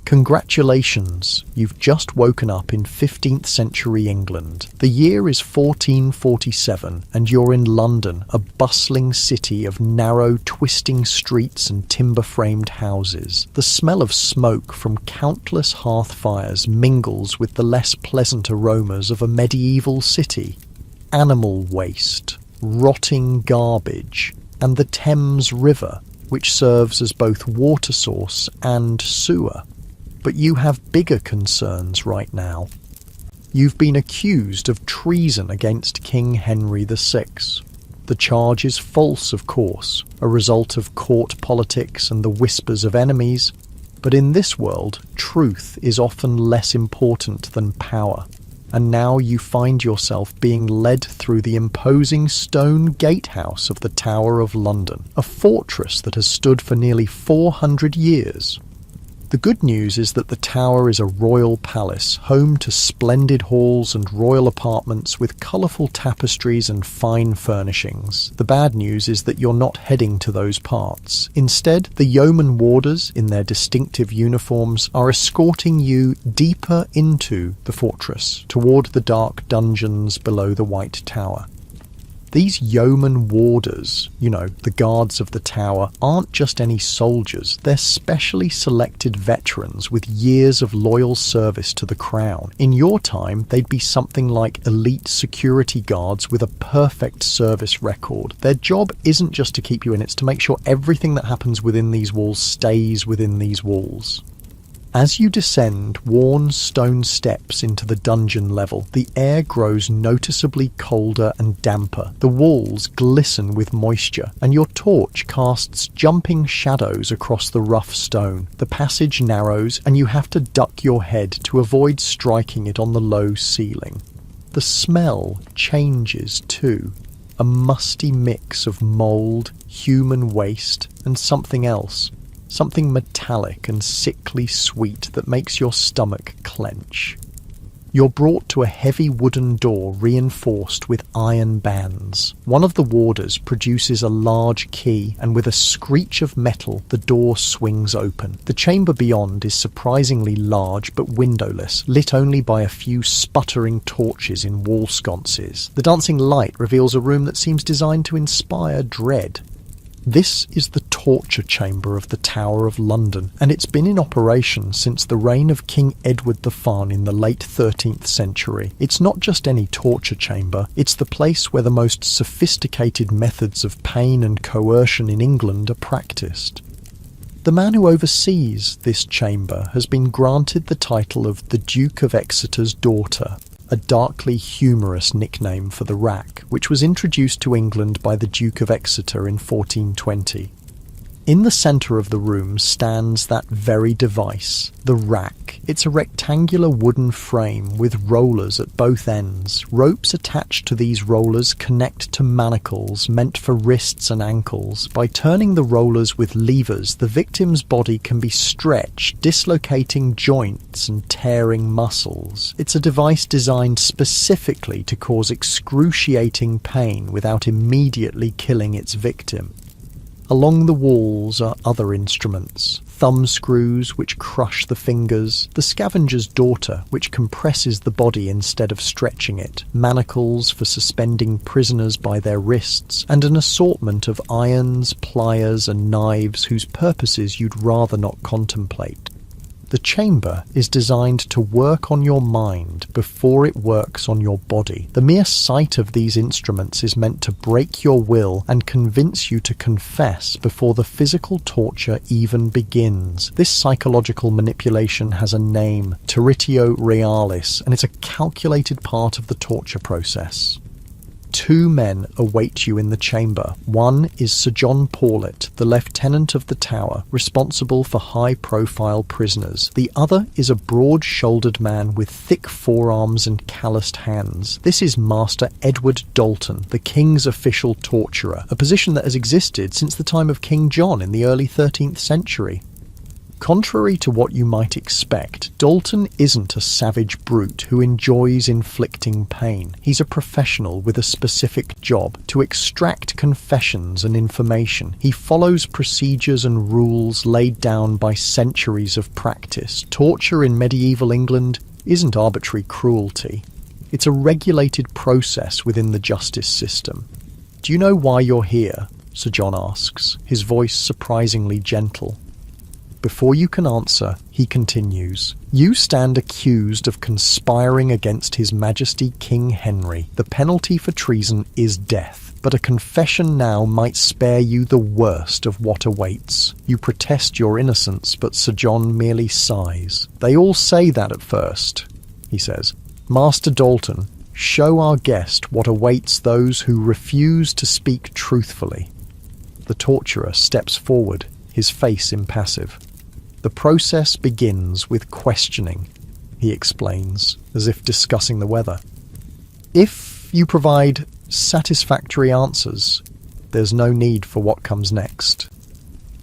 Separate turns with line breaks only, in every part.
Congratulations, you've just woken up in 15th century England. The year is 1447 and you're in London, a bustling city of narrow, twisting streets and timber-framed houses. The smell of smoke from countless hearth fires mingles with the less pleasant aromas of a medieval city. Animal waste, rotting garbage, and the Thames River, which serves as both water source and sewer. But you have bigger concerns right now. You've been accused of treason against King Henry VI. The charge is false, of course, a result of court politics and the whispers of enemies. But in this world, truth is often less important than power. And now you find yourself being led through the imposing stone gatehouse of the Tower of London, a fortress that has stood for nearly 400 years. The good news is that the tower is a royal palace, home to splendid halls and royal apartments with colourful tapestries and fine furnishings. The bad news is that you're not heading to those parts. Instead, the yeoman warders, in their distinctive uniforms, are escorting you deeper into the fortress, toward the dark dungeons below the White Tower. These yeoman warders, the guards of the tower, aren't just any soldiers. They're specially selected veterans with years of loyal service to the crown. In your time, they'd be something like elite security guards with a perfect service record. Their job isn't just to keep you in, it's to make sure everything that happens within these walls stays within these walls. As you descend worn stone steps into the dungeon level, the air grows noticeably colder and damper. The walls glisten with moisture, and your torch casts jumping shadows across the rough stone. The passage narrows, and you have to duck your head to avoid striking it on the low ceiling. The smell changes too. A musty mix of mould, human waste, and something else. Something metallic and sickly sweet that makes your stomach clench. You're brought to a heavy wooden door reinforced with iron bands. One of the warders produces a large key, and with a screech of metal, the door swings open. The chamber beyond is surprisingly large but windowless, lit only by a few sputtering torches in wall sconces. The dancing light reveals a room that seems designed to inspire dread. This is the torture chamber of the Tower of London, and it's been in operation since the reign of King Edward the Fun in the late 13th century. It's not just any torture chamber, it's the place where the most sophisticated methods of pain and coercion in England are practiced. The man who oversees this chamber has been granted the title of the Duke of Exeter's daughter, a darkly humorous nickname for the rack, which was introduced to England by the Duke of Exeter in 1420. In the centre of the room stands that very device, the rack. It's a rectangular wooden frame with rollers at both ends. Ropes attached to these rollers connect to manacles meant for wrists and ankles. By turning the rollers with levers, the victim's body can be stretched, dislocating joints and tearing muscles. It's a device designed specifically to cause excruciating pain without immediately killing its victim. Along the walls are other instruments, thumb screws which crush the fingers, the scavenger's daughter which compresses the body instead of stretching it, manacles for suspending prisoners by their wrists, and an assortment of irons, pliers and knives whose purposes you'd rather not contemplate. The chamber is designed to work on your mind before it works on your body. The mere sight of these instruments is meant to break your will and convince you to confess before the physical torture even begins. This psychological manipulation has a name, territio realis, and it's a calculated part of the torture process. Two men await you in the chamber. One is Sir John Paulet, the lieutenant of the Tower, responsible for high-profile prisoners. The other is a broad-shouldered man with thick forearms and calloused hands. This is Master Edward Dalton, the King's official torturer, a position that has existed since the time of King John in the early 13th century. Contrary to what you might expect, Dalton isn't a savage brute who enjoys inflicting pain. He's a professional with a specific job: to extract confessions and information. He follows procedures and rules laid down by centuries of practice. Torture in medieval England isn't arbitrary cruelty. It's a regulated process within the justice system. "Do you know why you're here?" Sir John asks, his voice surprisingly gentle. Before you can answer, he continues, "You stand accused of conspiring against His Majesty King Henry. The penalty for treason is death, but a confession now might spare you the worst of what awaits." You protest your innocence, but Sir John merely sighs. "They all say that at first," he says. "Master Dalton, show our guest what awaits those who refuse to speak truthfully." The torturer steps forward, his face impassive. "The process begins with questioning," he explains, as if discussing the weather. "If you provide satisfactory answers, there's no need for what comes next."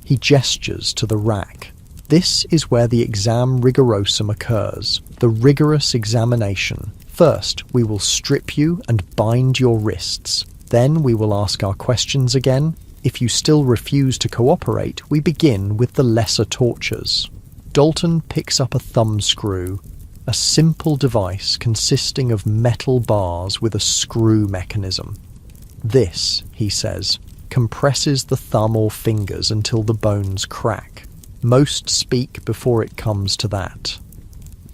He gestures to the rack. This is where the exam rigorosum occurs, the rigorous examination. First, we will strip you and bind your wrists. Then we will ask our questions again. If you still refuse to cooperate, we begin with the lesser tortures. Dalton picks up a thumbscrew, a simple device consisting of metal bars with a screw mechanism. "This," he says, "compresses the thumb or fingers until the bones crack. Most speak before it comes to that."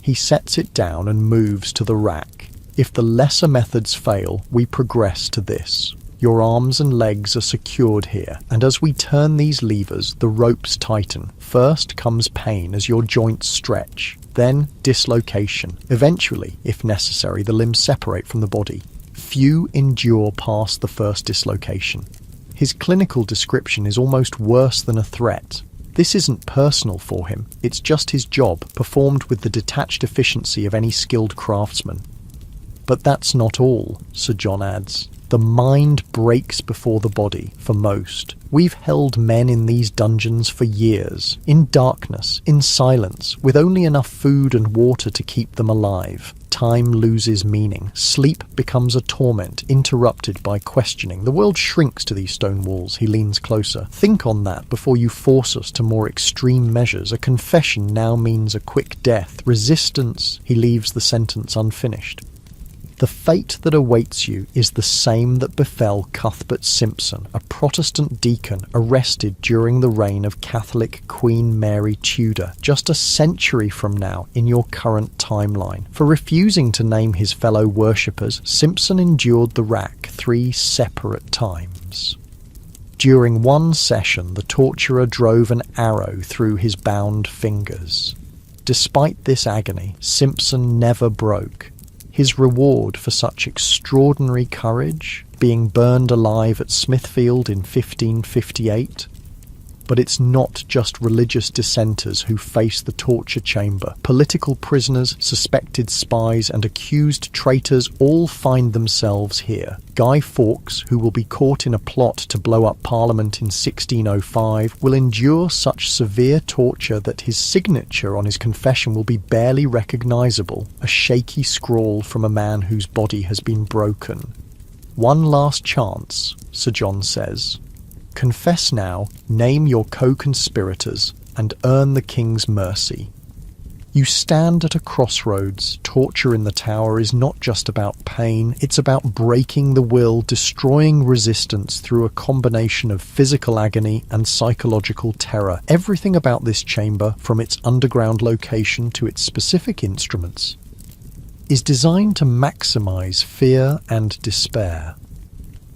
He sets it down and moves to the rack. "If the lesser methods fail, we progress to this. Your arms and legs are secured here, and as we turn these levers, the ropes tighten. First comes pain as your joints stretch, then dislocation. Eventually, if necessary, the limbs separate from the body. Few endure past the first dislocation." His clinical description is almost worse than a threat. This isn't personal for him, it's just his job, performed with the detached efficiency of any skilled craftsman. "But that's not all," Sir John adds. "The mind breaks before the body, for most. We've held men in these dungeons for years, in darkness, in silence, with only enough food and water to keep them alive. Time loses meaning. Sleep becomes a torment, interrupted by questioning. The world shrinks to these stone walls." He leans closer. "Think on that before you force us to more extreme measures. A confession now means a quick death. Resistance..." He leaves the sentence unfinished. "The fate that awaits you is the same that befell Cuthbert Simpson, a Protestant deacon arrested during the reign of Catholic Queen Mary Tudor, just a century from now in your current timeline. For refusing to name his fellow worshippers, Simpson endured the rack 3 separate times. During one session, the torturer drove an arrow through his bound fingers. Despite this agony, Simpson never broke. His reward for such extraordinary courage, being burned alive at Smithfield in 1558. But it's not just religious dissenters who face the torture chamber. Political prisoners, suspected spies, and accused traitors all find themselves here. Guy Fawkes, who will be caught in a plot to blow up Parliament in 1605, will endure such severe torture that his signature on his confession will be barely recognisable, a shaky scrawl from a man whose body has been broken. "One last chance," Sir John says. "Confess now, name your co-conspirators, and earn the king's mercy." You stand at a crossroads. Torture in the tower is not just about pain, it's about breaking the will, destroying resistance through a combination of physical agony and psychological terror. Everything about this chamber, from its underground location to its specific instruments, is designed to maximize fear and despair.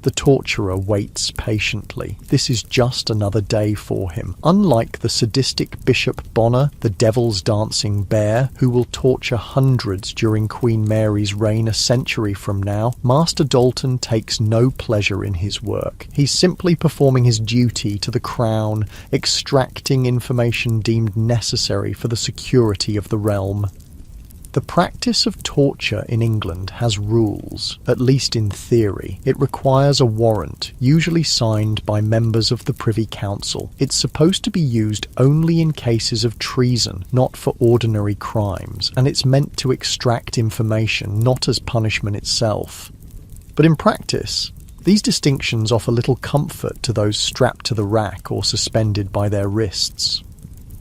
The torturer waits patiently. This is just another day for him. Unlike the sadistic Bishop Bonner, the devil's dancing bear, who will torture hundreds during Queen Mary's reign a century from now, Master Dalton takes no pleasure in his work. He's simply performing his duty to the crown, extracting information deemed necessary for the security of the realm. The practice of torture in England has rules, at least in theory. It requires a warrant, usually signed by members of the Privy Council. It's supposed to be used only in cases of treason, not for ordinary crimes, and it's meant to extract information, not as punishment itself. But in practice, these distinctions offer little comfort to those strapped to the rack or suspended by their wrists.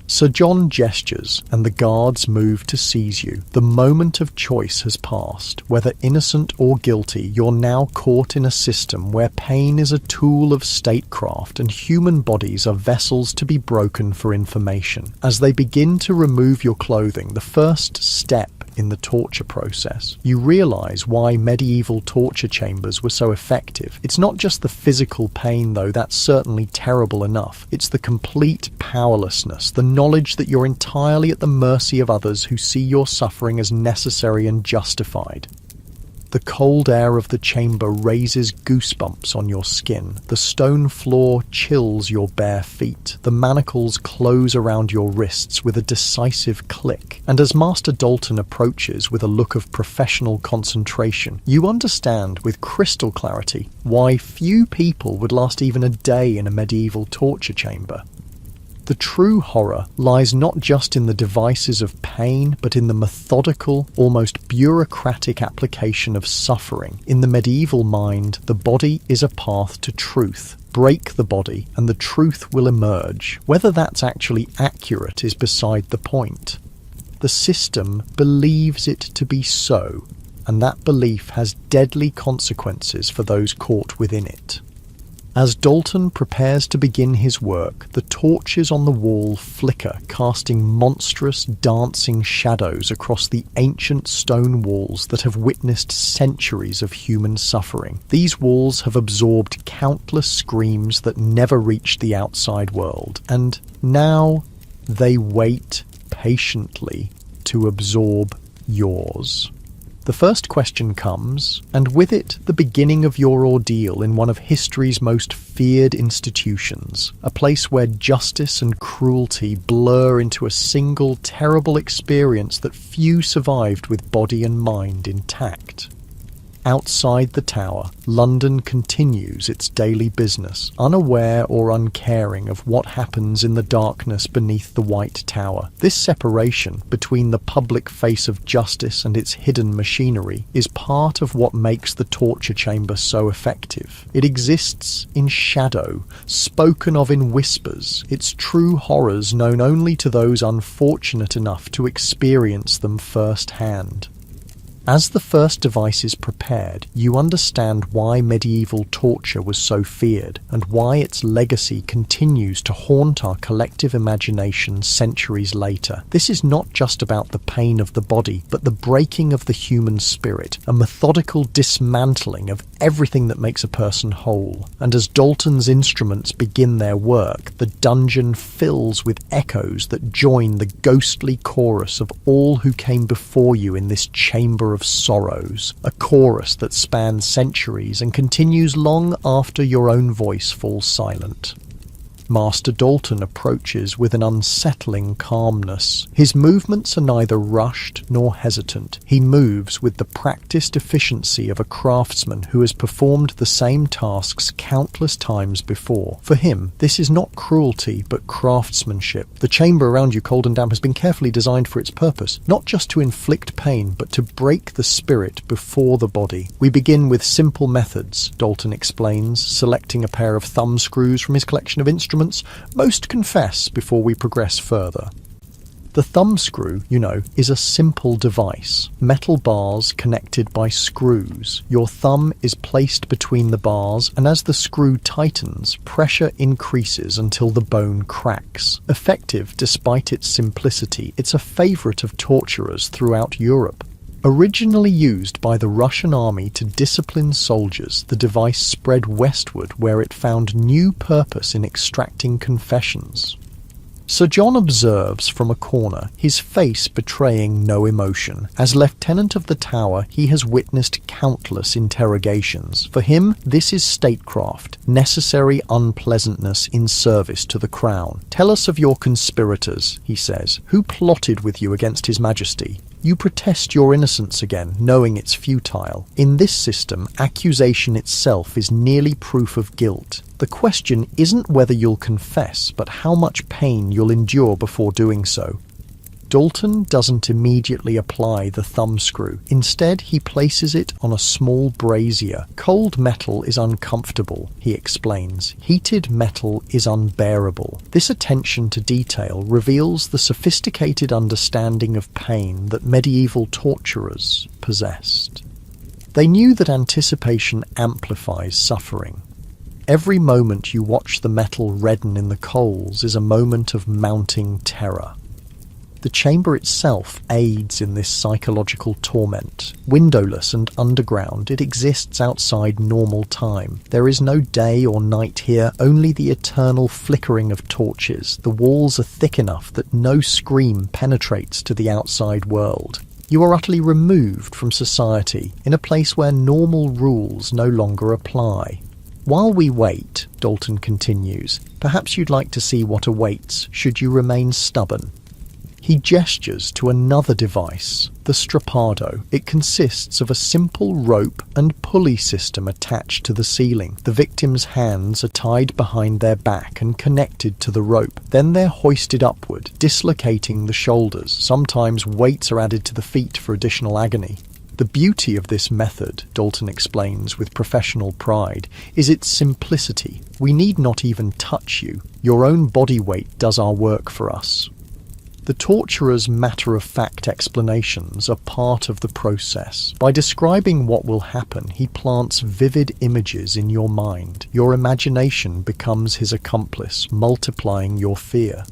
Sir John gestures, and the guards move to seize you. The moment of choice has passed. Whether innocent or guilty, you're now caught in a system where pain is a tool of statecraft and human bodies are vessels to be broken for information. As they begin to remove your clothing, the first step in the torture process, you realize why medieval torture chambers were so effective. It's not just the physical pain, though, that's certainly terrible enough. It's the complete powerlessness, the knowledge that you're entirely at the mercy of others who see your suffering as necessary and justified. The cold air of the chamber raises goosebumps on your skin. The stone floor chills your bare feet. The manacles close around your wrists with a decisive click. And as Master Dalton approaches with a look of professional concentration, you understand with crystal clarity why few people would last even a day in a medieval torture chamber. The true horror lies not just in the devices of pain, but in the methodical, almost bureaucratic application of suffering. In the medieval mind, the body is a path to truth. Break the body, and the truth will emerge. Whether that's actually accurate is beside the point. The system believes it to be so, and that belief has deadly consequences for those caught within it. As Dalton prepares to begin his work, the torches on the wall flicker, casting monstrous, dancing shadows across the ancient stone walls that have witnessed centuries of human suffering. These walls have absorbed countless screams that never reached the outside world, and now they wait patiently to absorb yours. The first question comes, and with it the beginning of your ordeal in one of history's most feared institutions, a place where justice and cruelty blur into a single terrible experience that few survived with body and mind intact. Outside the tower, London continues its daily business, unaware or uncaring of what happens in the darkness beneath the White Tower. This separation between the public face of justice and its hidden machinery is part of what makes the torture chamber so effective. It exists in shadow, spoken of in whispers, its true horrors known only to those unfortunate enough to experience them firsthand. As the first device is prepared, you understand why medieval torture was so feared and why its legacy continues to haunt our collective imagination centuries later. This is not just about the pain of the body, but the breaking of the human spirit, a methodical dismantling of everything that makes a person whole. And as Dalton's instruments begin their work, the dungeon fills with echoes that join the ghostly chorus of all who came before you in this chamber of sorrows, a chorus that spans centuries and continues long after your own voice falls silent. Master Dalton approaches with an unsettling calmness. His movements are neither rushed nor hesitant. He moves with the practiced efficiency of a craftsman who has performed the same tasks countless times before. For him, this is not cruelty, but craftsmanship. The chamber around you, cold and damp, has been carefully designed for its purpose, not just to inflict pain, but to break the spirit before the body. We begin with simple methods, Dalton explains, selecting a pair of thumb screws from his collection of instruments. Most confess before we progress further. The thumb screw, is a simple device. Metal bars connected by screws. Your thumb is placed between the bars, and as the screw tightens, pressure increases until the bone cracks. Effective despite its simplicity, it's a favorite of torturers throughout Europe. Originally used by the Russian army to discipline soldiers, the device spread westward where it found new purpose in extracting confessions. Sir John observes from a corner, his face betraying no emotion. As Lieutenant of the Tower, he has witnessed countless interrogations. For him, this is statecraft, necessary unpleasantness in service to the crown. "Tell us of your conspirators," he says. "Who plotted with you against His Majesty?" You protest your innocence again, knowing it's futile. In this system, accusation itself is nearly proof of guilt. The question isn't whether you'll confess, but how much pain you'll endure before doing so. Dalton doesn't immediately apply the thumbscrew. Instead, he places it on a small brazier. Cold metal is uncomfortable, he explains. Heated metal is unbearable. This attention to detail reveals the sophisticated understanding of pain that medieval torturers possessed. They knew that anticipation amplifies suffering. Every moment you watch the metal redden in the coals is a moment of mounting terror. The chamber itself aids in this psychological torment. Windowless and underground, it exists outside normal time. There is no day or night here, only the eternal flickering of torches. The walls are thick enough that no scream penetrates to the outside world. You are utterly removed from society, in a place where normal rules no longer apply. While we wait, Dalton continues, perhaps you'd like to see what awaits should you remain stubborn. He gestures to another device, the strappado. It consists of a simple rope and pulley system attached to the ceiling. The victim's hands are tied behind their back and connected to the rope. Then they're hoisted upward, dislocating the shoulders. Sometimes weights are added to the feet for additional agony. The beauty of this method, Dalton explains with professional pride, is its simplicity. We need not even touch you. Your own body weight does our work for us. The torturer's matter-of-fact explanations are part of the process. By describing what will happen, he plants vivid images in your mind. Your imagination becomes his accomplice, multiplying your fear.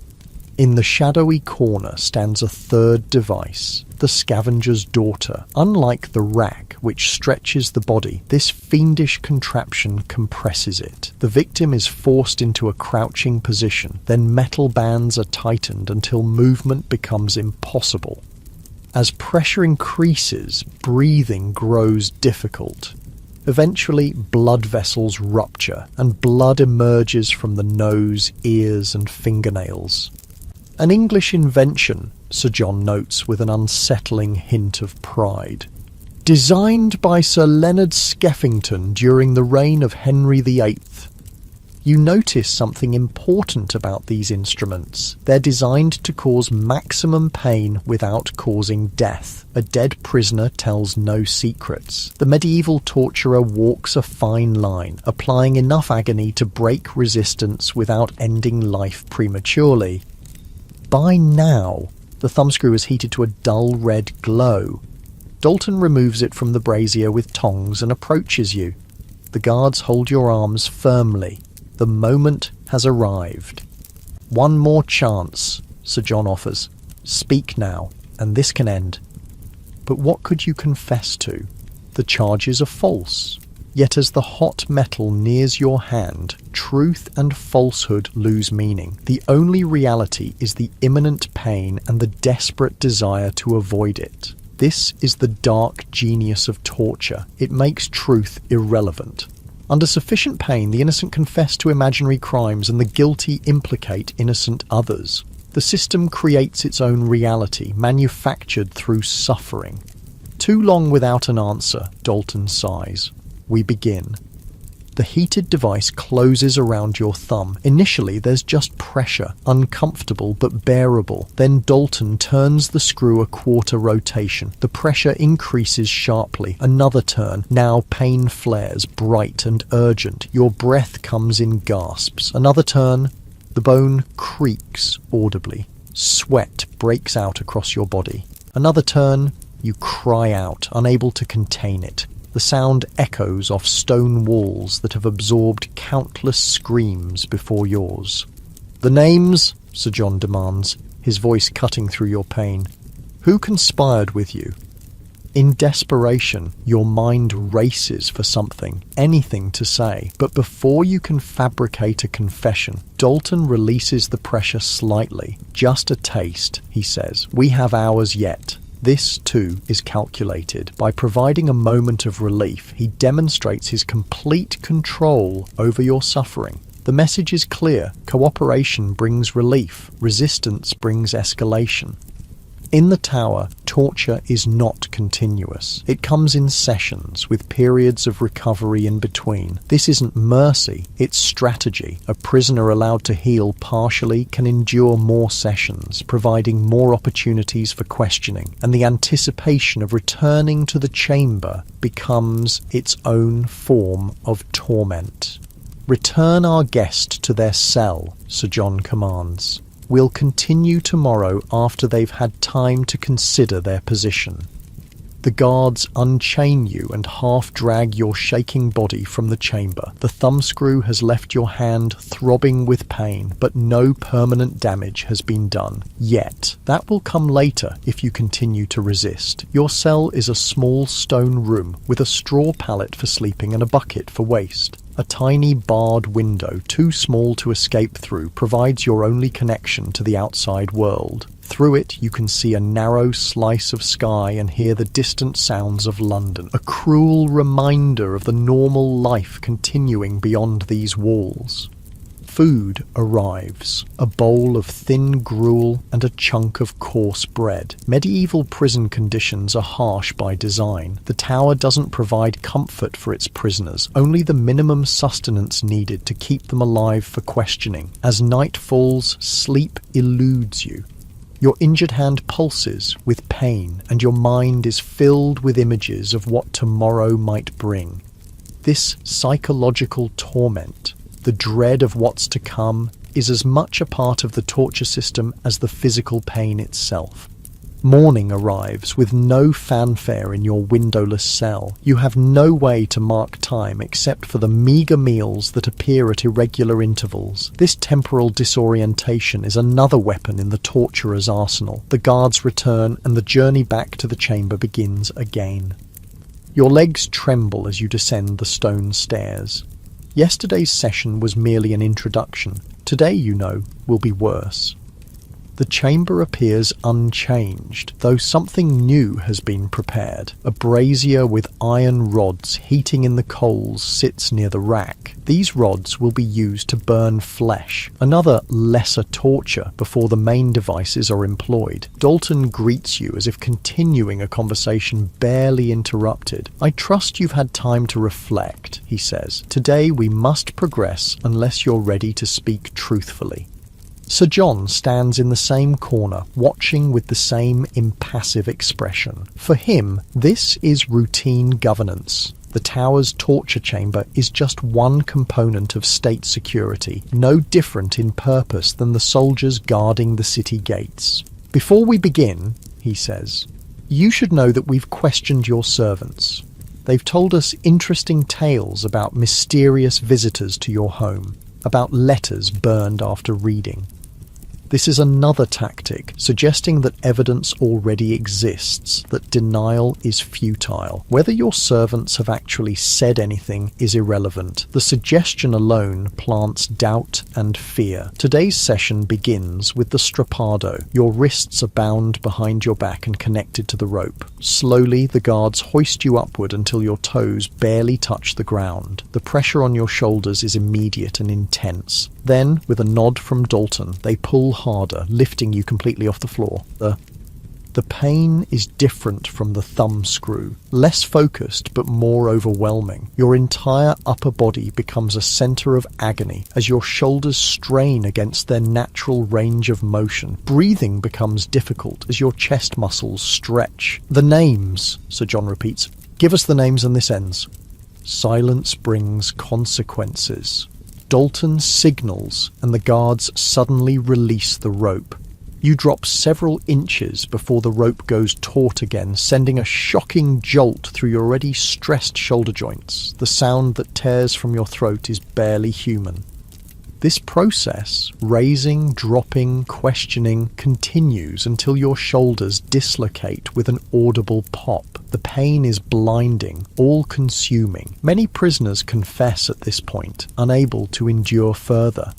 In the shadowy corner stands a third device, the scavenger's daughter. Unlike the rack, which stretches the body, this fiendish contraption compresses it. The victim is forced into a crouching position, then metal bands are tightened until movement becomes impossible. As pressure increases, breathing grows difficult. Eventually, blood vessels rupture, and blood emerges from the nose, ears, and fingernails. An English invention, Sir John notes with an unsettling hint of pride. Designed by Sir Leonard Skeffington during the reign of Henry VIII. You notice something important about these instruments. They're designed to cause maximum pain without causing death. A dead prisoner tells no secrets. The medieval torturer walks a fine line, applying enough agony to break resistance without ending life prematurely. By now, the thumbscrew is heated to a dull red glow. Dalton removes it from the brazier with tongs and approaches you. The guards hold your arms firmly. The moment has arrived. One more chance, Sir John offers. Speak now, and this can end. But what could you confess to? The charges are false. Yet as the hot metal nears your hand, truth and falsehood lose meaning. The only reality is the imminent pain and the desperate desire to avoid it. This is the dark genius of torture. It makes truth irrelevant. Under sufficient pain, the innocent confess to imaginary crimes and the guilty implicate innocent others. The system creates its own reality, manufactured through suffering. Too long without an answer, Dalton sighs. We begin. The heated device closes around your thumb. Initially, there's just pressure, uncomfortable but bearable. Then Dalton turns the screw a quarter rotation. The pressure increases sharply. Another turn. Now pain flares, bright and urgent. Your breath comes in gasps. Another turn. The bone creaks audibly. Sweat breaks out across your body. Another turn. You cry out, unable to contain it. The sound echoes off stone walls that have absorbed countless screams before yours. The names, Sir John demands, his voice cutting through your pain. Who conspired with you? In desperation, your mind races for something, anything to say. But before you can fabricate a confession, Dalton releases the pressure slightly. Just a taste, he says. We have hours yet. This, too, is calculated. By providing a moment of relief, he demonstrates his complete control over your suffering. The message is clear. Cooperation brings relief. Resistance brings escalation. In the tower, torture is not continuous. It comes in sessions, with periods of recovery in between. This isn't mercy, it's strategy. A prisoner allowed to heal partially can endure more sessions, providing more opportunities for questioning, and the anticipation of returning to the chamber becomes its own form of torment. "Return our guest to their cell," Sir John commands. "We'll continue tomorrow after they've had time to consider their position." The guards unchain you and half-drag your shaking body from the chamber. The thumbscrew has left your hand throbbing with pain, but no permanent damage has been done. Yet. That will come later if you continue to resist. Your cell is a small stone room with a straw pallet for sleeping and a bucket for waste. A tiny barred window, too small to escape through, provides your only connection to the outside world. Through it, you can see a narrow slice of sky and hear the distant sounds of London, a cruel reminder of the normal life continuing beyond these walls. Food arrives, a bowl of thin gruel and a chunk of coarse bread. Medieval prison conditions are harsh by design. The tower doesn't provide comfort for its prisoners, only the minimum sustenance needed to keep them alive for questioning. As night falls, sleep eludes you. Your injured hand pulses with pain, and your mind is filled with images of what tomorrow might bring. This psychological torment, the dread of what's to come, is as much a part of the torture system as the physical pain itself. Morning arrives with no fanfare in your windowless cell. You have no way to mark time except for the meagre meals that appear at irregular intervals. This temporal disorientation is another weapon in the torturer's arsenal. The guards return and the journey back to the chamber begins again. Your legs tremble as you descend the stone stairs. Yesterday's session was merely an introduction. Today, you know, will be worse. The chamber appears unchanged, though something new has been prepared. A brazier with iron rods heating in the coals sits near the rack. These rods will be used to burn flesh, another lesser torture before the main devices are employed. Dalton greets you as if continuing a conversation barely interrupted. "I trust you've had time to reflect," he says. "Today we must progress unless you're ready to speak truthfully." Sir John stands in the same corner, watching with the same impassive expression. For him, this is routine governance. The tower's torture chamber is just one component of state security, no different in purpose than the soldiers guarding the city gates. "Before we begin," he says, "you should know that we've questioned your servants. They've told us interesting tales about mysterious visitors to your home, about letters burned after reading. This is another tactic, suggesting that evidence already exists, that denial is futile. Whether your servants have actually said anything is irrelevant. The suggestion alone plants doubt and fear. Today's session begins with the strappado. Your wrists are bound behind your back and connected to the rope. Slowly, the guards hoist you upward until your toes barely touch the ground. The pressure on your shoulders is immediate and intense. Then, with a nod from Dalton, they pull harder, lifting you completely off the floor. The pain is different from the thumb screw, less focused but more overwhelming. Your entire upper body becomes a center of agony as your shoulders strain against their natural range of motion. Breathing becomes difficult as your chest muscles stretch. "The names," Sir John repeats. "Give us the names and this ends." Silence brings consequences. Dalton signals, and the guards suddenly release the rope. You drop several inches before the rope goes taut again, sending a shocking jolt through your already stressed shoulder joints. The sound that tears from your throat is barely human. This process, raising, dropping, questioning, continues until your shoulders dislocate with an audible pop. The pain is blinding, all-consuming. Many prisoners confess at this point, unable to endure further.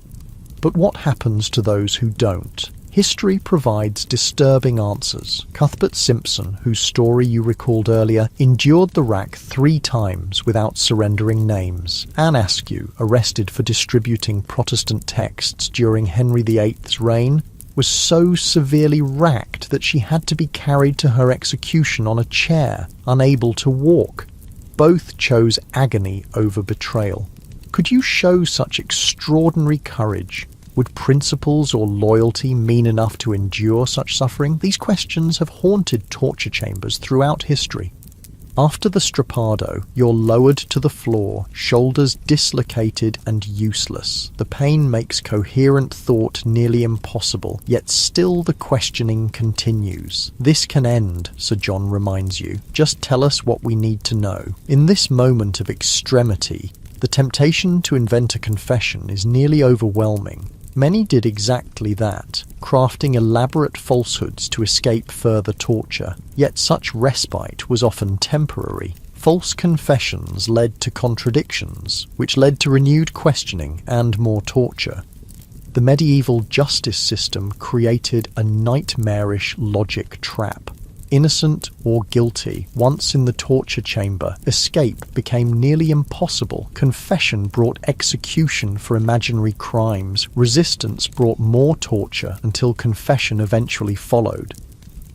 But what happens to those who don't? History provides disturbing answers. Cuthbert Simpson, whose story you recalled earlier, endured the rack 3 times without surrendering names. Anne Askew, arrested for distributing Protestant texts during Henry VIII's reign, was so severely racked that she had to be carried to her execution on a chair, unable to walk. Both chose agony over betrayal. Could you show such extraordinary courage? Would principles or loyalty mean enough to endure such suffering? These questions have haunted torture chambers throughout history. After the strappado, you're lowered to the floor, shoulders dislocated and useless. The pain makes coherent thought nearly impossible, yet still the questioning continues. This can end, Sir John reminds you. Just tell us what we need to know. In this moment of extremity, the temptation to invent a confession is nearly overwhelming. Many did exactly that, crafting elaborate falsehoods to escape further torture. Yet such respite was often temporary. False confessions led to contradictions, which led to renewed questioning and more torture. The medieval justice system created a nightmarish logic trap. Innocent or guilty, once in the torture chamber, escape became nearly impossible. Confession brought execution for imaginary crimes. Resistance brought more torture until confession eventually followed.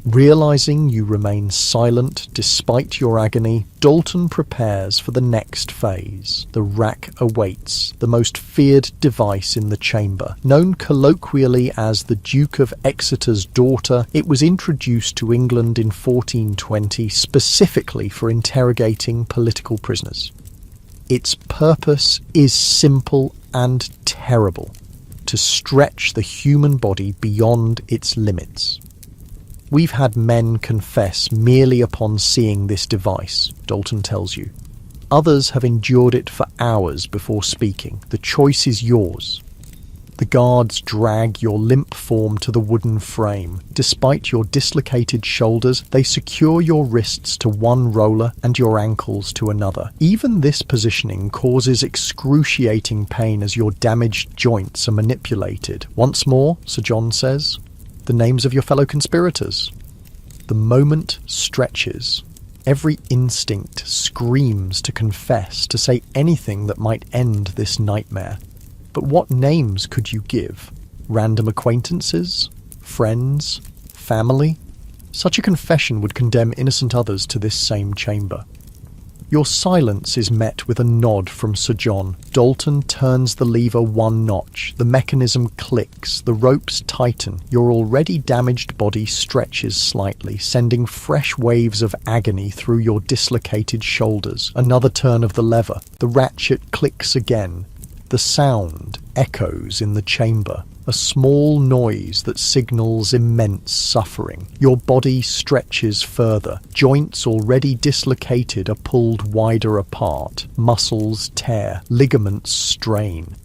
Realizing you remain silent despite your agony, Dalton prepares for the next phase. The rack awaits, the most feared device in the chamber. Known colloquially as the Duke of Exeter's daughter, it was introduced to England in 1420 specifically for interrogating political prisoners. Its purpose is simple and terrible: to stretch the human body beyond its limits. We've had men confess merely upon seeing this device, Dalton tells you. Others have endured it for hours before speaking. The choice is yours. The guards drag your limp form to the wooden frame. Despite your dislocated shoulders, they secure your wrists to one roller and your ankles to another. Even this positioning causes excruciating pain as your damaged joints are manipulated. Once more, Sir John says, the names of your fellow conspirators. The moment stretches. Every instinct screams to confess, to say anything that might end this nightmare. But what names could you give? Random acquaintances? Friends? Family? Such a confession would condemn innocent others to this same chamber. Your silence is met with a nod from Sir John. Dalton turns the lever one notch. The mechanism clicks. The ropes tighten. Your already damaged body stretches slightly, sending fresh waves of agony through your dislocated shoulders. Another turn of the lever. The ratchet clicks again. The sound echoes in the chamber, a small noise that signals immense suffering. Your body stretches further. Joints already dislocated are pulled wider apart. Muscles tear. Ligaments strain.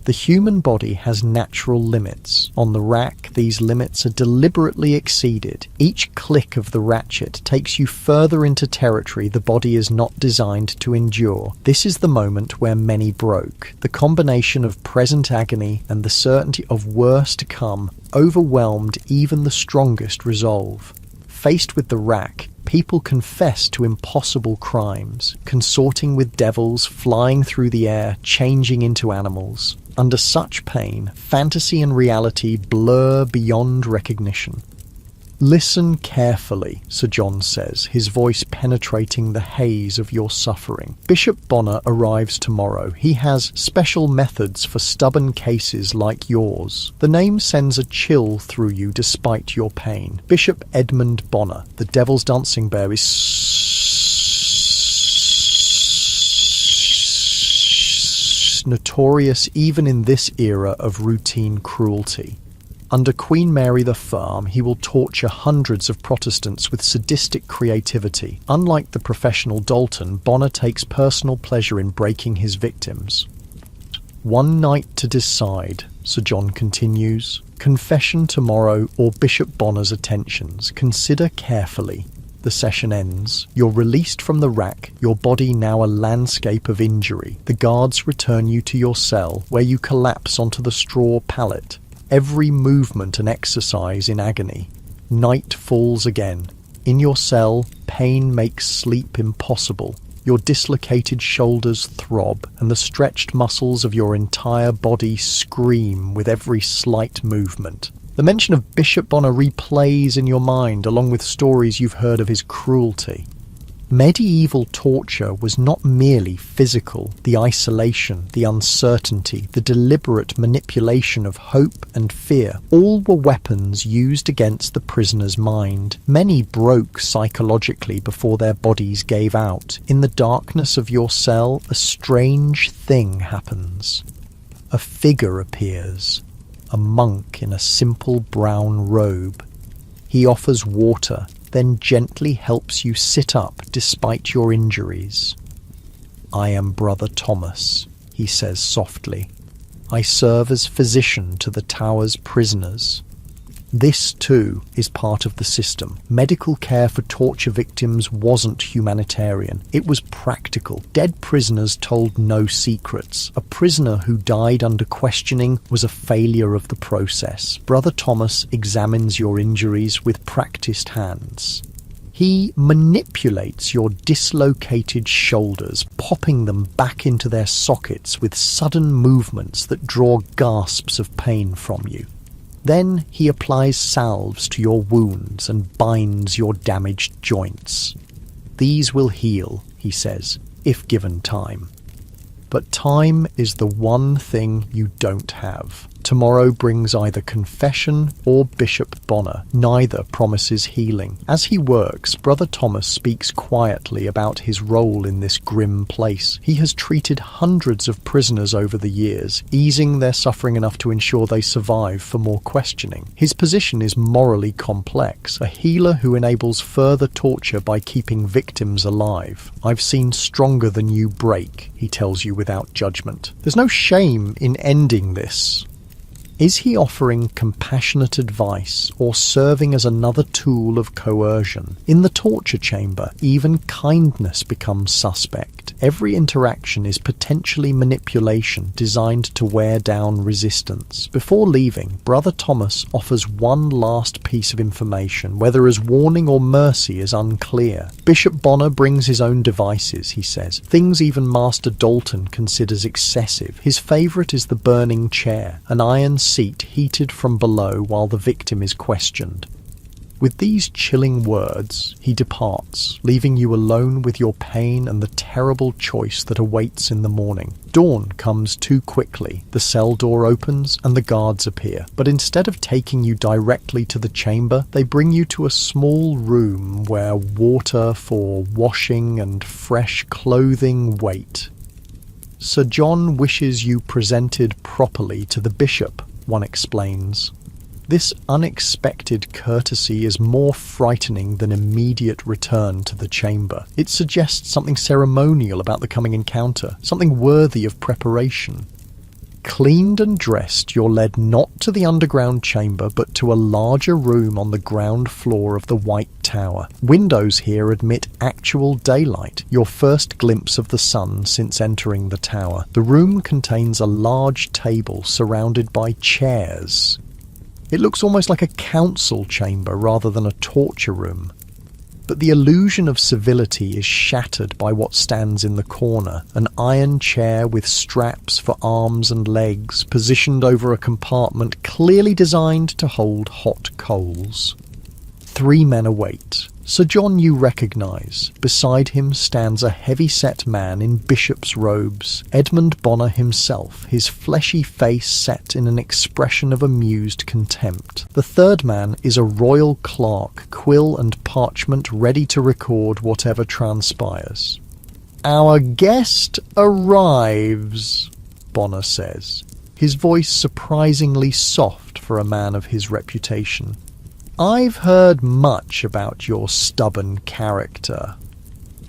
The human body has natural limits. On the rack, these limits are deliberately exceeded. Each click of the ratchet takes you further into territory the body is not designed to endure. This is the moment where many broke. The combination of present agony and the certainty of worse to come overwhelmed even the strongest resolve. Faced with the rack, people confess to impossible crimes, consorting with devils, flying through the air, changing into animals. Under such pain, fantasy and reality blur beyond recognition. Listen carefully, Sir John says, his voice penetrating the haze of your suffering. Bishop Bonner arrives tomorrow. He has special methods for stubborn cases like yours. The name sends a chill through you despite your pain. Bishop Edmund Bonner, the Devil's Dancing Bear, is notorious even in this era of routine cruelty. Under Queen Mary the Firm, he will torture hundreds of Protestants with sadistic creativity. Unlike the professional Dalton, Bonner takes personal pleasure in breaking his victims. One night to decide, Sir John continues. Confession tomorrow or Bishop Bonner's attentions. Consider carefully. The session ends. You're released from the rack, your body now a landscape of injury. The guards return you to your cell, where you collapse onto the straw pallet. Every movement an exercise in agony. Night falls again. In your cell, pain makes sleep impossible. Your dislocated shoulders throb, and the stretched muscles of your entire body scream with every slight movement. The mention of Bishop Bonner replays in your mind along with stories you've heard of his cruelty. Medieval torture was not merely physical. The isolation, the uncertainty, the deliberate manipulation of hope and fear, all were weapons used against the prisoner's mind. Many broke psychologically before their bodies gave out. In the darkness of your cell, a strange thing happens. A figure appears, a monk in a simple brown robe. He offers water, then gently helps you sit up despite your injuries. "I am Brother Thomas," he says softly. "I serve as physician to the tower's prisoners." This, too, is part of the system. Medical care for torture victims wasn't humanitarian. It was practical. Dead prisoners told no secrets. A prisoner who died under questioning was a failure of the process. Brother Thomas examines your injuries with practiced hands. He manipulates your dislocated shoulders, popping them back into their sockets with sudden movements that draw gasps of pain from you. Then he applies salves to your wounds and binds your damaged joints. "These will heal," he says, "if given time." But time is the one thing you don't have. Tomorrow brings either confession or Bishop Bonner. Neither promises healing. As he works, Brother Thomas speaks quietly about his role in this grim place. He has treated hundreds of prisoners over the years, easing their suffering enough to ensure they survive for more questioning. His position is morally complex, a healer who enables further torture by keeping victims alive. "I've seen stronger than you break," he tells you without judgment. There's no shame in ending this. Is he offering compassionate advice or serving as another tool of coercion? In the torture chamber, even kindness becomes suspect. Every interaction is potentially manipulation designed to wear down resistance. Before leaving, Brother Thomas offers one last piece of information, whether as warning or mercy is unclear. Bishop Bonner brings his own devices, he says, things even Master Dalton considers excessive. His favourite is the burning chair, an iron seat heated from below while the victim is questioned. With these chilling words, he departs, leaving you alone with your pain and the terrible choice that awaits in the morning. Dawn comes too quickly. The cell door opens and the guards appear. But instead of taking you directly to the chamber, they bring you to a small room where water for washing and fresh clothing wait. Sir John wishes you presented properly to the bishop, one explains. This unexpected courtesy is more frightening than immediate return to the chamber. It suggests something ceremonial about the coming encounter, something worthy of preparation. Cleaned and dressed, you're led not to the underground chamber, but to a larger room on the ground floor of the White Tower. Windows here admit actual daylight, your first glimpse of the sun since entering the tower. The room contains a large table surrounded by chairs. It looks almost like a council chamber rather than a torture room. But the illusion of civility is shattered by what stands in the corner, an iron chair with straps for arms and legs positioned over a compartment clearly designed to hold hot coals. 3 men await. Sir John you recognise. Beside him stands a heavy-set man in bishop's robes, Edmund Bonner himself, his fleshy face set in an expression of amused contempt. The third man is a royal clerk, quill and parchment ready to record whatever transpires. "Our guest arrives," Bonner says, his voice surprisingly soft for a man of his reputation. "I've heard much about your stubborn character."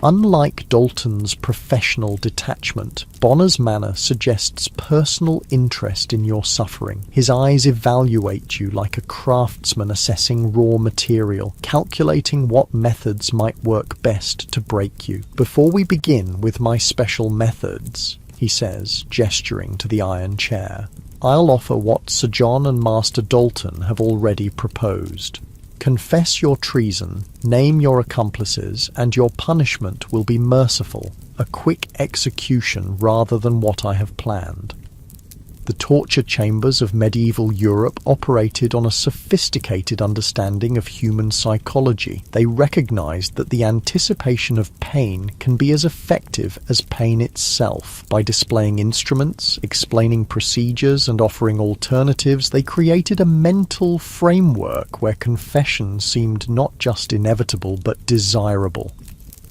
Unlike Dalton's professional detachment, Bonner's manner suggests personal interest in your suffering. His eyes evaluate you like a craftsman assessing raw material, calculating what methods might work best to break you. "Before we begin with my special methods," he says, gesturing to the iron chair, "I'll offer what Sir John and Master Dalton have already proposed. Confess your treason, name your accomplices, and your punishment will be merciful, a quick execution rather than what I have planned." The torture chambers of medieval Europe operated on a sophisticated understanding of human psychology. They recognized that the anticipation of pain can be as effective as pain itself. By displaying instruments, explaining procedures, and offering alternatives, they created a mental framework where confession seemed not just inevitable but desirable.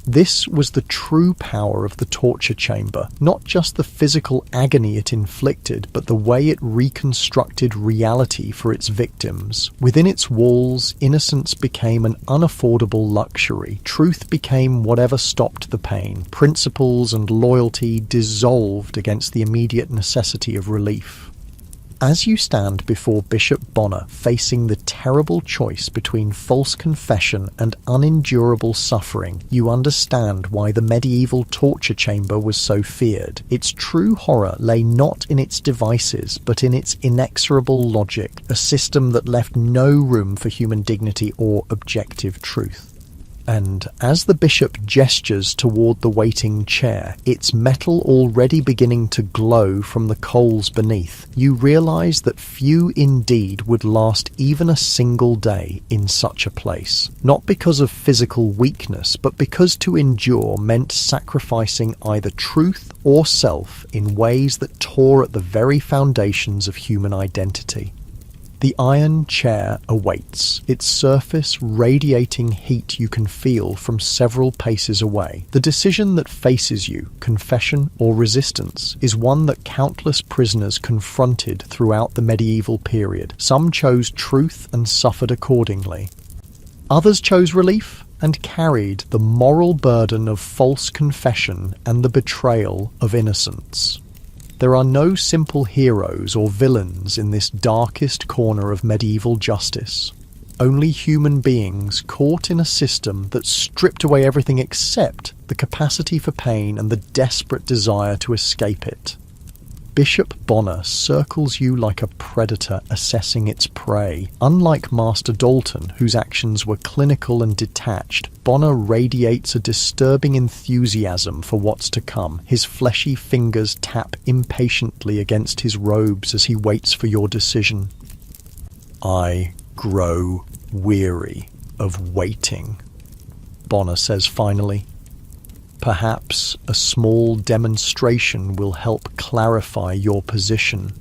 This was the true power of the torture chamber, not just the physical agony it inflicted, but the way it reconstructed reality for its victims. Within its walls, innocence became an unaffordable luxury. Truth became whatever stopped the pain. Principles and loyalty dissolved against the immediate necessity of relief. As you stand before Bishop Bonner, facing the terrible choice between false confession and unendurable suffering, you understand why the medieval torture chamber was so feared. Its true horror lay not in its devices, but in its inexorable logic, a system that left no room for human dignity or objective truth. And as the bishop gestures toward the waiting chair, its metal already beginning to glow from the coals beneath, you realize that few indeed would last even a single day in such a place. Not because of physical weakness, but because to endure meant sacrificing either truth or self in ways that tore at the very foundations of human identity. The iron chair awaits, its surface radiating heat you can feel from several paces away. The decision that faces you, confession or resistance, is one that countless prisoners confronted throughout the medieval period. Some chose truth and suffered accordingly. Others chose relief and carried the moral burden of false confession and the betrayal of innocence. There are no simple heroes or villains in this darkest corner of medieval justice. Only human beings caught in a system that stripped away everything except the capacity for pain and the desperate desire to escape it. Bishop Bonner circles you like a predator assessing its prey. Unlike Master Dalton, whose actions were clinical and detached, Bonner radiates a disturbing enthusiasm for what's to come. His fleshy fingers tap impatiently against his robes as he waits for your decision. "I grow weary of waiting," Bonner says finally. "Perhaps a small demonstration will help clarify your position."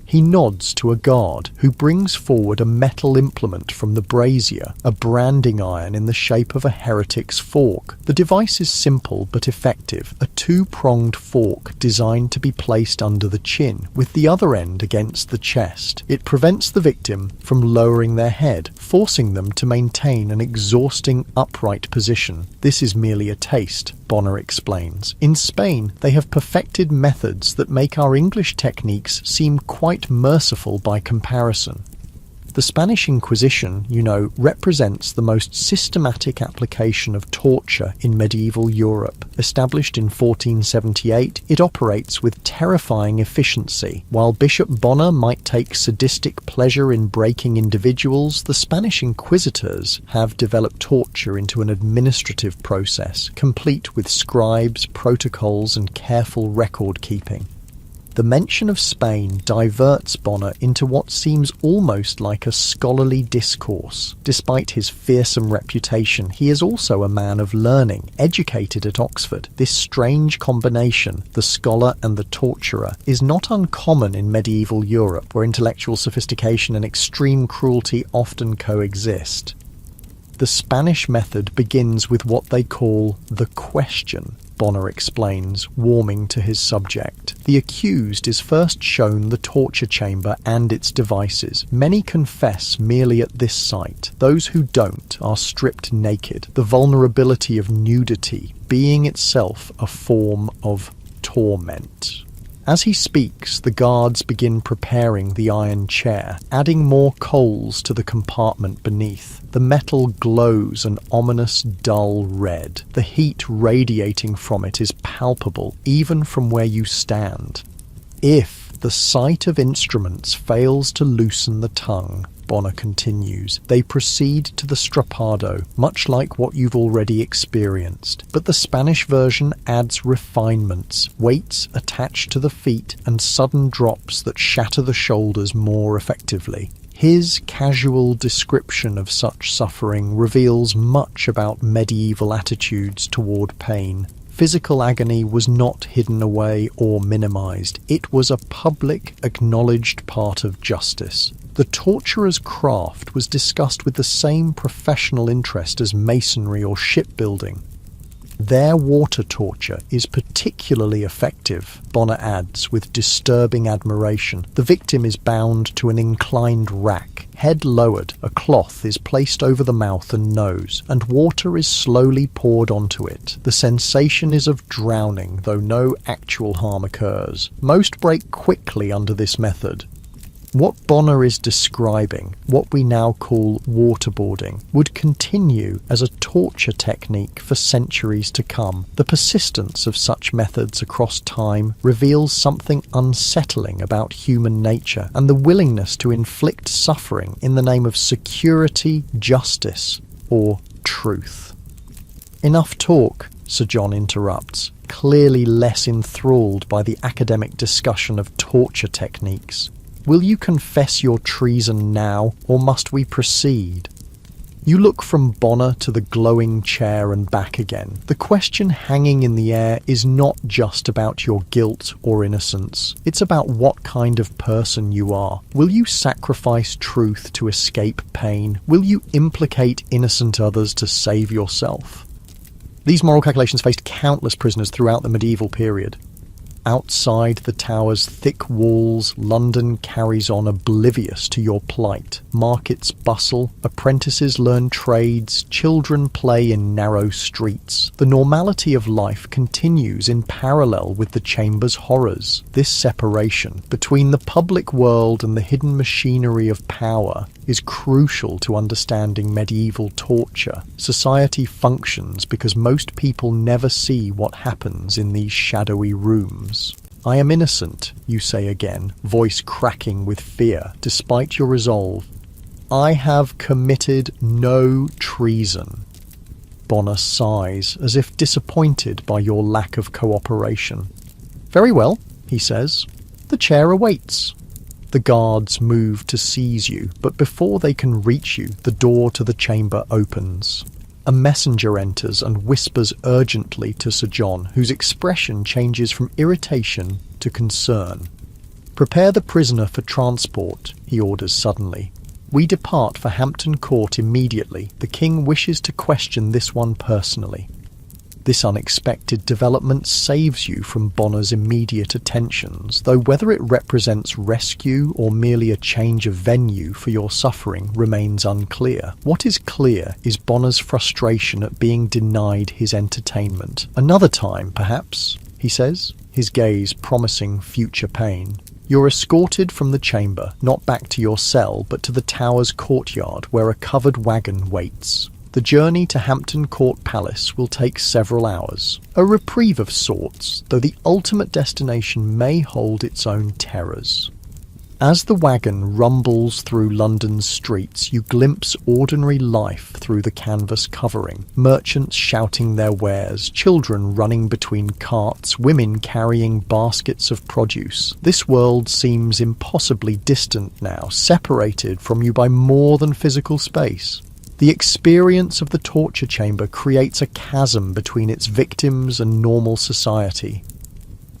He nods to a guard who brings forward a metal implement from the brazier, a branding iron in the shape of a heretic's fork. The device is simple but effective, a two-pronged fork designed to be placed under the chin, with the other end against the chest. It prevents the victim from lowering their head, forcing them to maintain an exhausting upright position. "This is merely a taste," Bonner explains. "In Spain, they have perfected methods that make our English techniques seem quite merciful by comparison." The Spanish Inquisition, represents the most systematic application of torture in medieval Europe. Established in 1478, it operates with terrifying efficiency. While Bishop Bonner might take sadistic pleasure in breaking individuals, the Spanish Inquisitors have developed torture into an administrative process, complete with scribes, protocols, and careful record-keeping. The mention of Spain diverts Bonner into what seems almost like a scholarly discourse. Despite his fearsome reputation, he is also a man of learning, educated at Oxford. This strange combination, the scholar and the torturer, is not uncommon in medieval Europe, where intellectual sophistication and extreme cruelty often coexist. The Spanish method begins with what they call the question, Bonner explains, warming to his subject. The accused is first shown the torture chamber and its devices. Many confess merely at this sight. Those who don't are stripped naked. The vulnerability of nudity being itself a form of torment. As he speaks, the guards begin preparing the iron chair, adding more coals to the compartment beneath. The metal glows an ominous dull red. The heat radiating from it is palpable, even from where you stand. If the sight of instruments fails to loosen the tongue, Bonner continues. They proceed to the strappado, much like what you've already experienced. But the Spanish version adds refinements, weights attached to the feet, and sudden drops that shatter the shoulders more effectively. His casual description of such suffering reveals much about medieval attitudes toward pain. Physical agony was not hidden away or minimized. It was a public, acknowledged part of justice. The torturer's craft was discussed with the same professional interest as masonry or shipbuilding. Their water torture is particularly effective, Bonner adds with disturbing admiration. The victim is bound to an inclined rack. Head lowered, a cloth is placed over the mouth and nose, and water is slowly poured onto it. The sensation is of drowning, though no actual harm occurs. Most break quickly under this method. What Bonner is describing, what we now call waterboarding, would continue as a torture technique for centuries to come. The persistence of such methods across time reveals something unsettling about human nature and the willingness to inflict suffering in the name of security, justice, or truth. Enough talk, Sir John interrupts, clearly less enthralled by the academic discussion of torture techniques. Will you confess your treason now, or must we proceed? You look from Bonner to the glowing chair and back again. The question hanging in the air is not just about your guilt or innocence. It's about what kind of person you are. Will you sacrifice truth to escape pain? Will you implicate innocent others to save yourself? These moral calculations faced countless prisoners throughout the medieval period. Outside the tower's thick walls, London carries on oblivious to your plight. Markets bustle, apprentices learn trades, children play in narrow streets. The normality of life continues in parallel with the chamber's horrors. This separation between the public world and the hidden machinery of power is crucial to understanding medieval torture. Society functions because most people never see what happens in these shadowy rooms. I am innocent, you say again, voice cracking with fear, despite your resolve. I have committed no treason. Bonner sighs, as if disappointed by your lack of cooperation. Very well, he says. The chair awaits. The guards move to seize you, but before they can reach you, the door to the chamber opens. A messenger enters and whispers urgently to Sir John, whose expression changes from irritation to concern. Prepare the prisoner for transport, he orders suddenly. We depart for Hampton Court immediately. The king wishes to question this one personally. This unexpected development saves you from Bonner's immediate attentions, though whether it represents rescue or merely a change of venue for your suffering remains unclear. What is clear is Bonner's frustration at being denied his entertainment. Another time, perhaps, he says, his gaze promising future pain. You're escorted from the chamber, not back to your cell, but to the tower's courtyard, where a covered wagon waits. The journey to Hampton Court Palace will take several hours. A reprieve of sorts, though the ultimate destination may hold its own terrors. As the wagon rumbles through London's streets, you glimpse ordinary life through the canvas covering. Merchants shouting their wares, children running between carts, women carrying baskets of produce. This world seems impossibly distant now, separated from you by more than physical space. The experience of the torture chamber creates a chasm between its victims and normal society.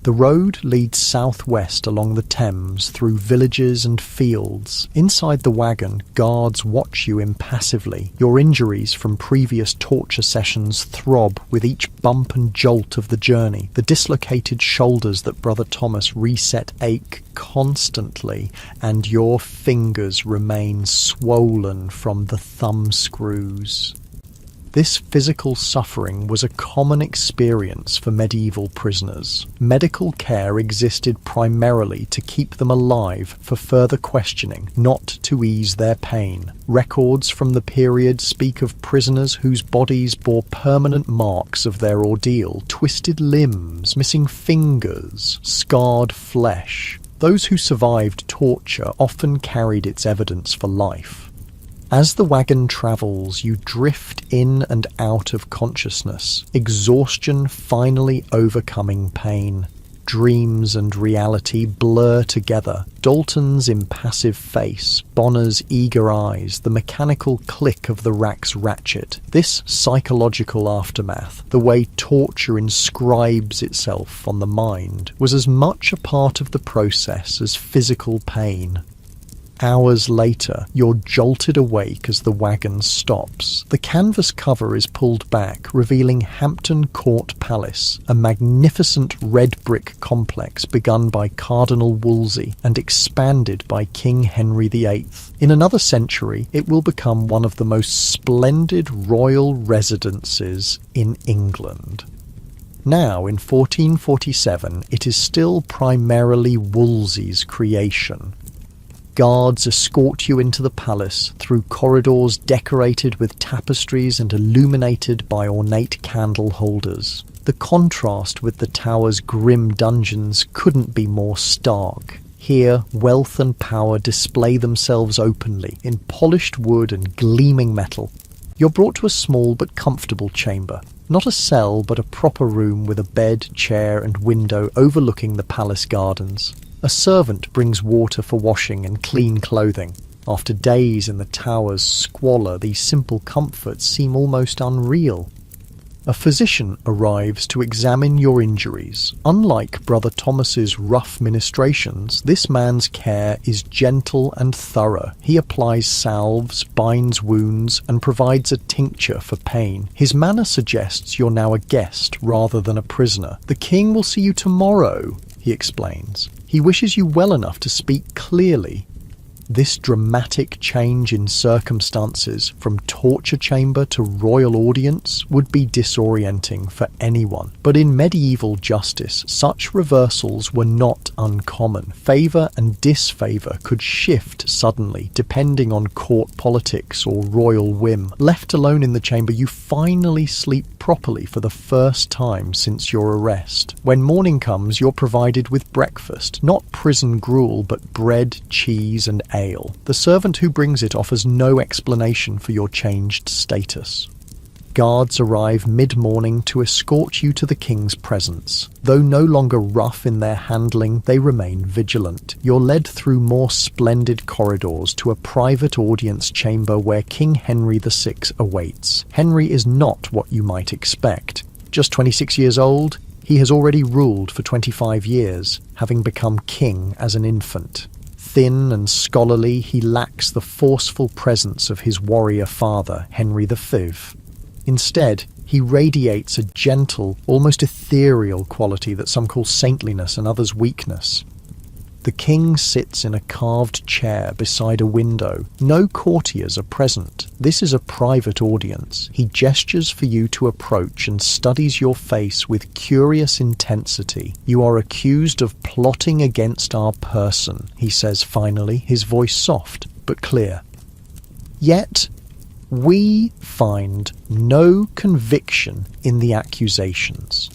The road leads southwest along the Thames through villages and fields. Inside the wagon, guards watch you impassively. Your injuries from previous torture sessions throb with each bump and jolt of the journey. The dislocated shoulders that Brother Thomas reset ache constantly, and your fingers remain swollen from the thumb screws. This physical suffering was a common experience for medieval prisoners. Medical care existed primarily to keep them alive for further questioning, not to ease their pain. Records from the period speak of prisoners whose bodies bore permanent marks of their ordeal, twisted limbs, missing fingers, scarred flesh. Those who survived torture often carried its evidence for life. As the wagon travels, you drift in and out of consciousness, exhaustion finally overcoming pain. Dreams and reality blur together. Dalton's impassive face, Bonner's eager eyes, the mechanical click of the rack's ratchet. This psychological aftermath, the way torture inscribes itself on the mind, was as much a part of the process as physical pain. Hours later, you're jolted awake as the wagon stops. The canvas cover is pulled back, revealing Hampton Court Palace, a magnificent red brick complex begun by Cardinal Wolsey and expanded by King Henry VIII. In another century, it will become one of the most splendid royal residences in England. Now, in 1447, it is still primarily Wolsey's creation. Guards escort you into the palace through corridors decorated with tapestries and illuminated by ornate candle holders. The contrast with the tower's grim dungeons couldn't be more stark. Here, wealth and power display themselves openly in polished wood and gleaming metal. You're brought to a small but comfortable chamber. Not a cell, but a proper room with a bed, chair and window overlooking the palace gardens. A servant brings water for washing and clean clothing. After days in the tower's squalor, these simple comforts seem almost unreal. A physician arrives to examine your injuries. Unlike Brother Thomas's rough ministrations, this man's care is gentle and thorough. He applies salves, binds wounds, and provides a tincture for pain. His manner suggests you're now a guest rather than a prisoner. "The king will see you tomorrow," he explains. He wishes you well enough to speak clearly. This dramatic change in circumstances from torture chamber to royal audience would be disorienting for anyone. But in medieval justice, such reversals were not uncommon. Favour and disfavour could shift suddenly, depending on court politics or royal whim. Left alone in the chamber, you finally sleep properly for the first time since your arrest. When morning comes, you're provided with breakfast, not prison gruel, but bread, cheese and ale. The servant who brings it offers no explanation for your changed status. Guards arrive mid-morning to escort you to the king's presence. Though no longer rough in their handling, they remain vigilant. You're led through more splendid corridors to a private audience chamber where King Henry VI awaits. Henry is not what you might expect. Just 26 years old, he has already ruled for 25 years, having become king as an infant. Thin and scholarly, he lacks the forceful presence of his warrior father, Henry V. Instead, he radiates a gentle, almost ethereal quality that some call saintliness and others weakness. The king sits in a carved chair beside a window. No courtiers are present. This is a private audience. He gestures for you to approach and studies your face with curious intensity. "You are accused of plotting against our person," he says finally, his voice soft but clear. "Yet, we find no conviction in the accusations.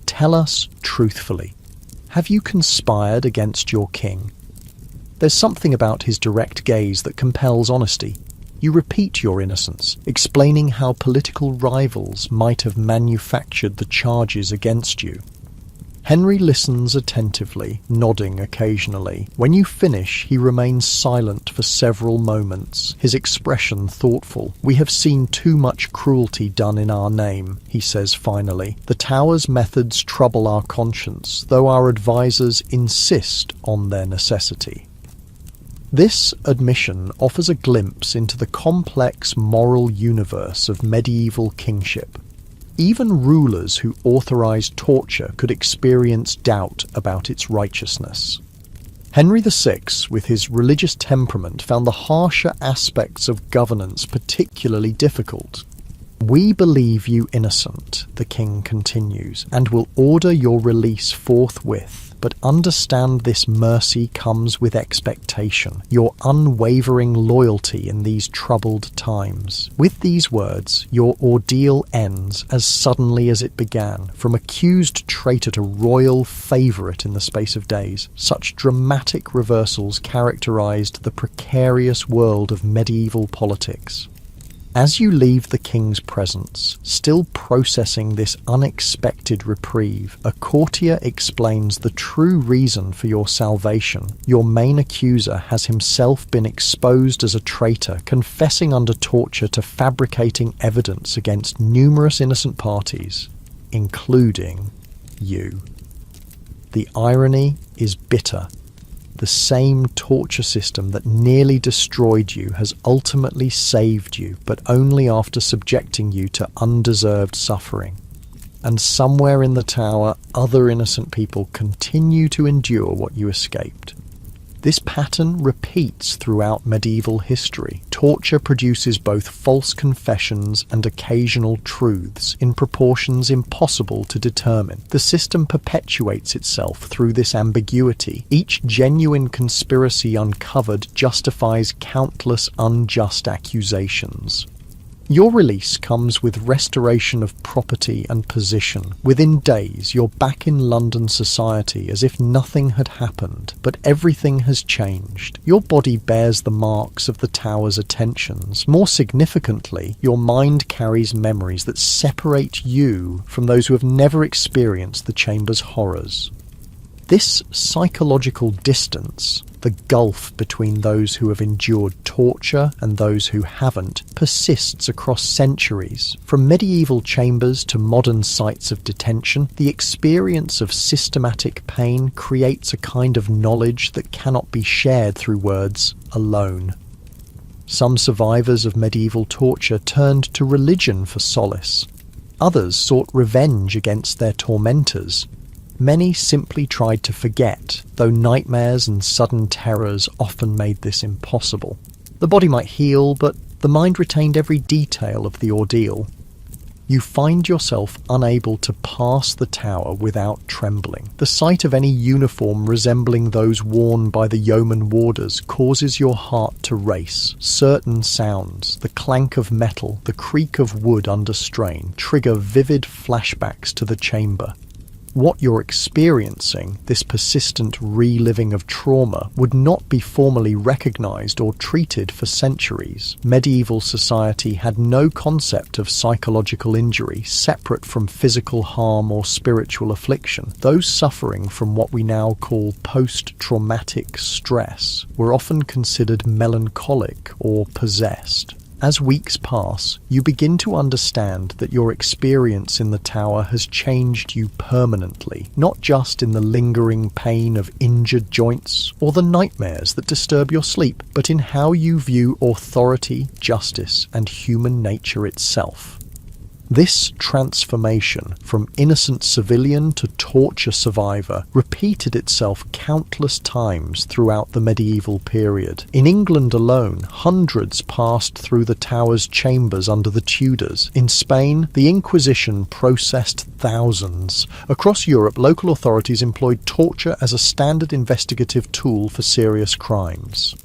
Tell us truthfully. Have you conspired against your king?" There's something about his direct gaze that compels honesty. You repeat your innocence, explaining how political rivals might have manufactured the charges against you. Henry listens attentively, nodding occasionally. When you finish, he remains silent for several moments, his expression thoughtful. "We have seen too much cruelty done in our name," he says finally. "The tower's methods trouble our conscience, though our advisors insist on their necessity." This admission offers a glimpse into the complex moral universe of medieval kingship. Even rulers who authorized torture could experience doubt about its righteousness. Henry VI, with his religious temperament, found the harsher aspects of governance particularly difficult. "We believe you innocent," the king continues, "and will order your release forthwith. But understand this mercy comes with expectation, your unwavering loyalty in these troubled times." With these words, your ordeal ends as suddenly as it began, from accused traitor to royal favourite in the space of days. Such dramatic reversals characterised the precarious world of medieval politics. As you leave the king's presence, still processing this unexpected reprieve, a courtier explains the true reason for your salvation. Your main accuser has himself been exposed as a traitor, confessing under torture to fabricating evidence against numerous innocent parties, including you. The irony is bitter. The same torture system that nearly destroyed you has ultimately saved you, but only after subjecting you to undeserved suffering. And somewhere in the tower, other innocent people continue to endure what you escaped. This pattern repeats throughout medieval history. Torture produces both false confessions and occasional truths in proportions impossible to determine. The system perpetuates itself through this ambiguity. Each genuine conspiracy uncovered justifies countless unjust accusations. Your release comes with restoration of property and position. Within days, you're back in London society as if nothing had happened, but everything has changed. Your body bears the marks of the tower's attentions. More significantly, your mind carries memories that separate you from those who have never experienced the chamber's horrors. This psychological distance, the gulf between those who have endured torture and those who haven't, persists across centuries. From medieval chambers to modern sites of detention, the experience of systematic pain creates a kind of knowledge that cannot be shared through words alone. Some survivors of medieval torture turned to religion for solace. Others sought revenge against their tormentors. Many simply tried to forget, though nightmares and sudden terrors often made this impossible. The body might heal, but the mind retained every detail of the ordeal. You find yourself unable to pass the tower without trembling. The sight of any uniform resembling those worn by the yeoman warders causes your heart to race. Certain sounds, the clank of metal, the creak of wood under strain, trigger vivid flashbacks to the chamber. What you're experiencing, this persistent reliving of trauma, would not be formally recognized or treated for centuries. Medieval society had no concept of psychological injury separate from physical harm or spiritual affliction. Those suffering from what we now call post-traumatic stress were often considered melancholic or possessed. As weeks pass, you begin to understand that your experience in the tower has changed you permanently, not just in the lingering pain of injured joints or the nightmares that disturb your sleep, but in how you view authority, justice, and human nature itself. This transformation from innocent civilian to torture survivor repeated itself countless times throughout the medieval period. In England alone, hundreds passed through the tower's chambers under the Tudors. In Spain, the Inquisition processed thousands. Across Europe, local authorities employed torture as a standard investigative tool for serious crimes.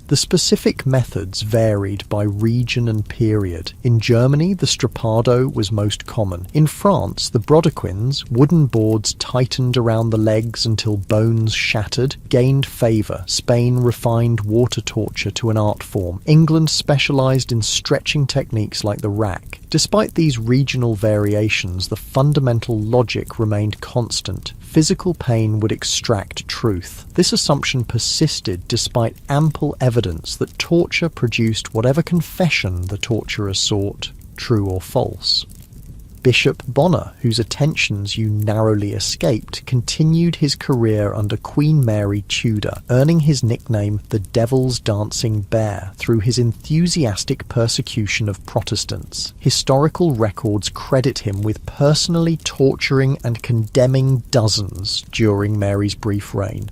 The specific methods varied by region and period. In Germany, the strappado was most common. In France, the brodequins, wooden boards tightened around the legs until bones shattered, gained favour. Spain refined water torture to an art form. England specialised in stretching techniques like the rack. Despite these regional variations, the fundamental logic remained constant. Physical pain would extract truth. This assumption persisted despite ample evidence that torture produced whatever confession the torturer sought, true or false. Bishop Bonner, whose attentions you narrowly escaped, continued his career under Queen Mary Tudor, earning his nickname the Devil's Dancing Bear through his enthusiastic persecution of Protestants. Historical records credit him with personally torturing and condemning dozens during Mary's brief reign.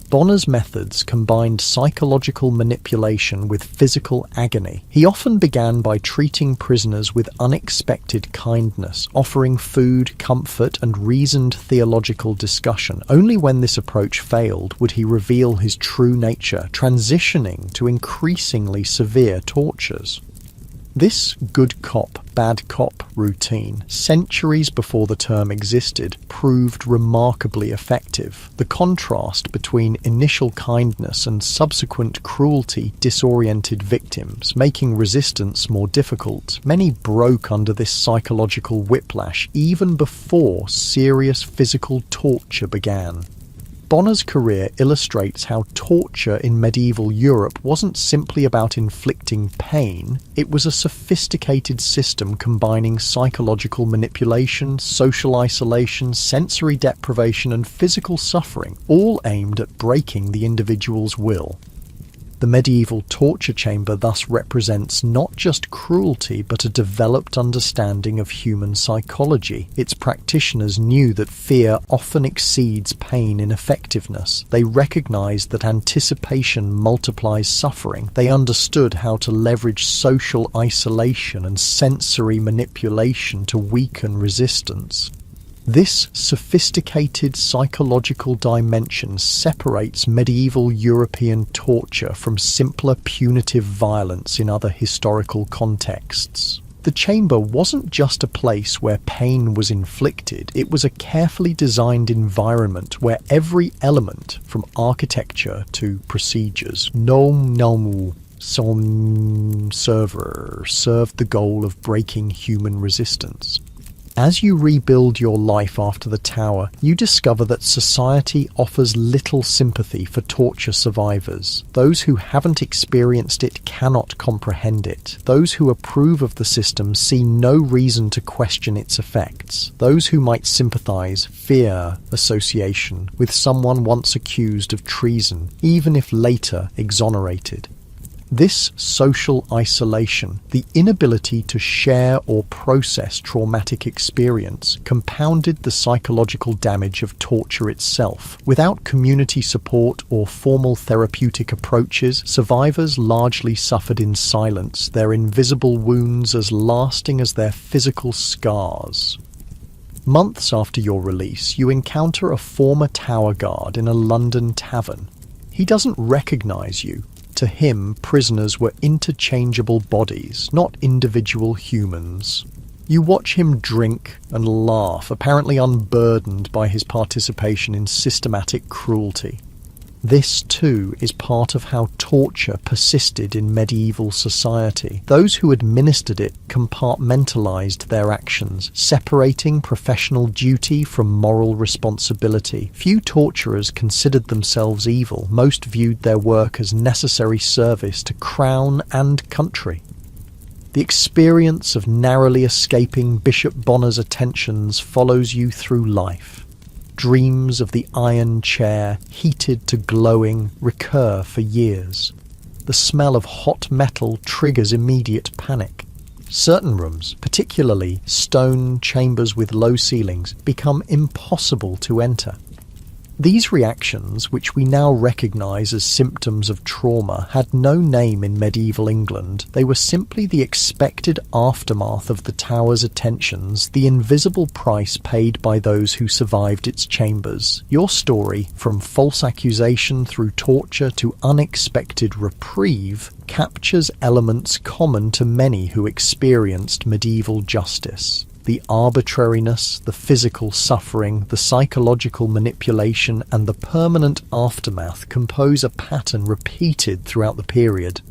Bonner's methods combined psychological manipulation with physical agony. He often began by treating prisoners with unexpected kindness, offering food, comfort, and reasoned theological discussion. Only when this approach failed would he reveal his true nature, transitioning to increasingly severe tortures. This good cop, bad cop routine, centuries before the term existed, proved remarkably effective. The contrast between initial kindness and subsequent cruelty disoriented victims, making resistance more difficult. Many broke under this psychological whiplash even before serious physical torture began. Bonner's career illustrates how torture in medieval Europe wasn't simply about inflicting pain, it was a sophisticated system combining psychological manipulation, social isolation, sensory deprivation, and physical suffering, all aimed at breaking the individual's will. The medieval torture chamber thus represents not just cruelty but a developed understanding of human psychology. Its practitioners knew that fear often exceeds pain in effectiveness. They recognized that anticipation multiplies suffering. They understood how to leverage social isolation and sensory manipulation to weaken resistance. This sophisticated psychological dimension separates medieval European torture from simpler punitive violence in other historical contexts. The chamber wasn't just a place where pain was inflicted, it was a carefully designed environment where every element, from architecture to procedures, served the goal of breaking human resistance. As you rebuild your life after the tower, you discover that society offers little sympathy for torture survivors. Those who haven't experienced it cannot comprehend it. Those who approve of the system see no reason to question its effects. Those who might sympathize fear association with someone once accused of treason, even if later exonerated. This social isolation, the inability to share or process traumatic experience, compounded the psychological damage of torture itself. Without community support or formal therapeutic approaches, survivors largely suffered in silence, their invisible wounds as lasting as their physical scars. Months after your release, you encounter a former tower guard in a London tavern. He doesn't recognize you. To him, prisoners were interchangeable bodies, not individual humans. You watch him drink and laugh, apparently unburdened by his participation in systematic cruelty. This, too, is part of how torture persisted in medieval society. Those who administered it compartmentalized their actions, separating professional duty from moral responsibility. Few torturers considered themselves evil. Most viewed their work as necessary service to crown and country. The experience of narrowly escaping Bishop Bonner's attentions follows you through life. Dreams of the iron chair, heated to glowing, recur for years. The smell of hot metal triggers immediate panic. Certain rooms, particularly stone chambers with low ceilings, become impossible to enter. These reactions, which we now recognize as symptoms of trauma, had no name in medieval England. They were simply the expected aftermath of the tower's attentions, the invisible price paid by those who survived its chambers. Your story, from false accusation through torture to unexpected reprieve, captures elements common to many who experienced medieval justice. The arbitrariness, the physical suffering, the psychological manipulation, and the permanent aftermath compose a pattern repeated throughout the period.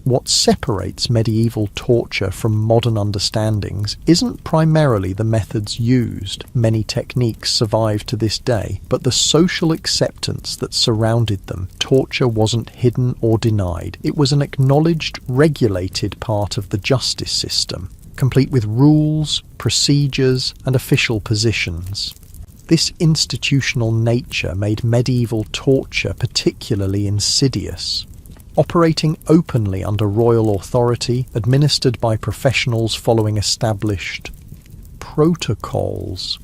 What separates medieval torture from modern understandings isn't primarily the methods used, many techniques survive to this day, but the social acceptance that surrounded them. Torture wasn't hidden or denied. It was an acknowledged, regulated part of the justice system, complete with rules, procedures, and official positions. This institutional nature made medieval torture particularly insidious. Operating openly under royal authority, administered by professionals following established protocols.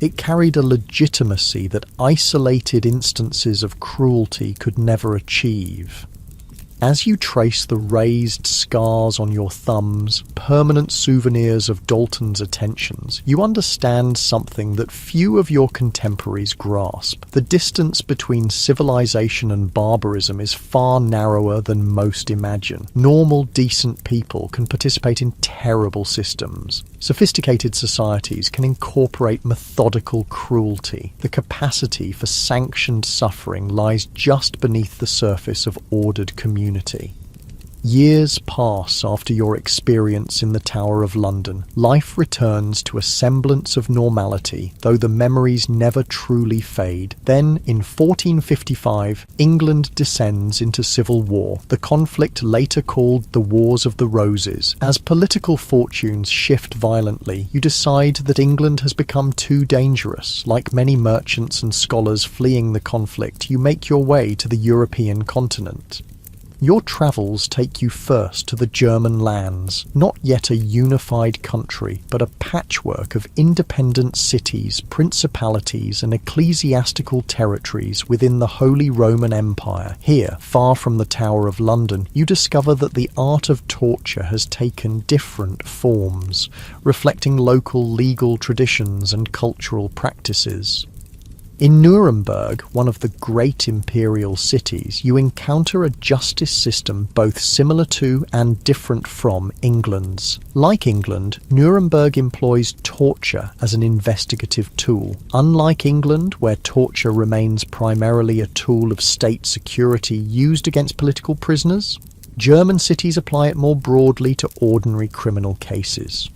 It carried a legitimacy that isolated instances of cruelty could never achieve. As you trace the raised scars on your thumbs, permanent souvenirs of Dalton's attentions, you understand something that few of your contemporaries grasp. The distance between civilization and barbarism is far narrower than most imagine. Normal, decent people can participate in terrible systems. Sophisticated societies can incorporate methodical cruelty. The capacity for sanctioned suffering lies just beneath the surface of ordered community. Years pass after your experience in the Tower of London. Life returns to a semblance of normality, though the memories never truly fade. Then, in 1455, England descends into civil war, the conflict later called the Wars of the Roses. As political fortunes shift violently, you decide that England has become too dangerous. Like many merchants and scholars fleeing the conflict, you make your way to the European continent. Your travels take you first to the German lands, not yet a unified country, but a patchwork of independent cities, principalities, and ecclesiastical territories within the Holy Roman Empire. Here, far from the Tower of London, you discover that the art of torture has taken different forms, reflecting local legal traditions and cultural practices. In Nuremberg, one of the great imperial cities, you encounter a justice system both similar to and different from England's. Like England, Nuremberg employs torture as an investigative tool. Unlike England, where torture remains primarily a tool of state security used against political prisoners, German cities apply it more broadly to ordinary criminal cases.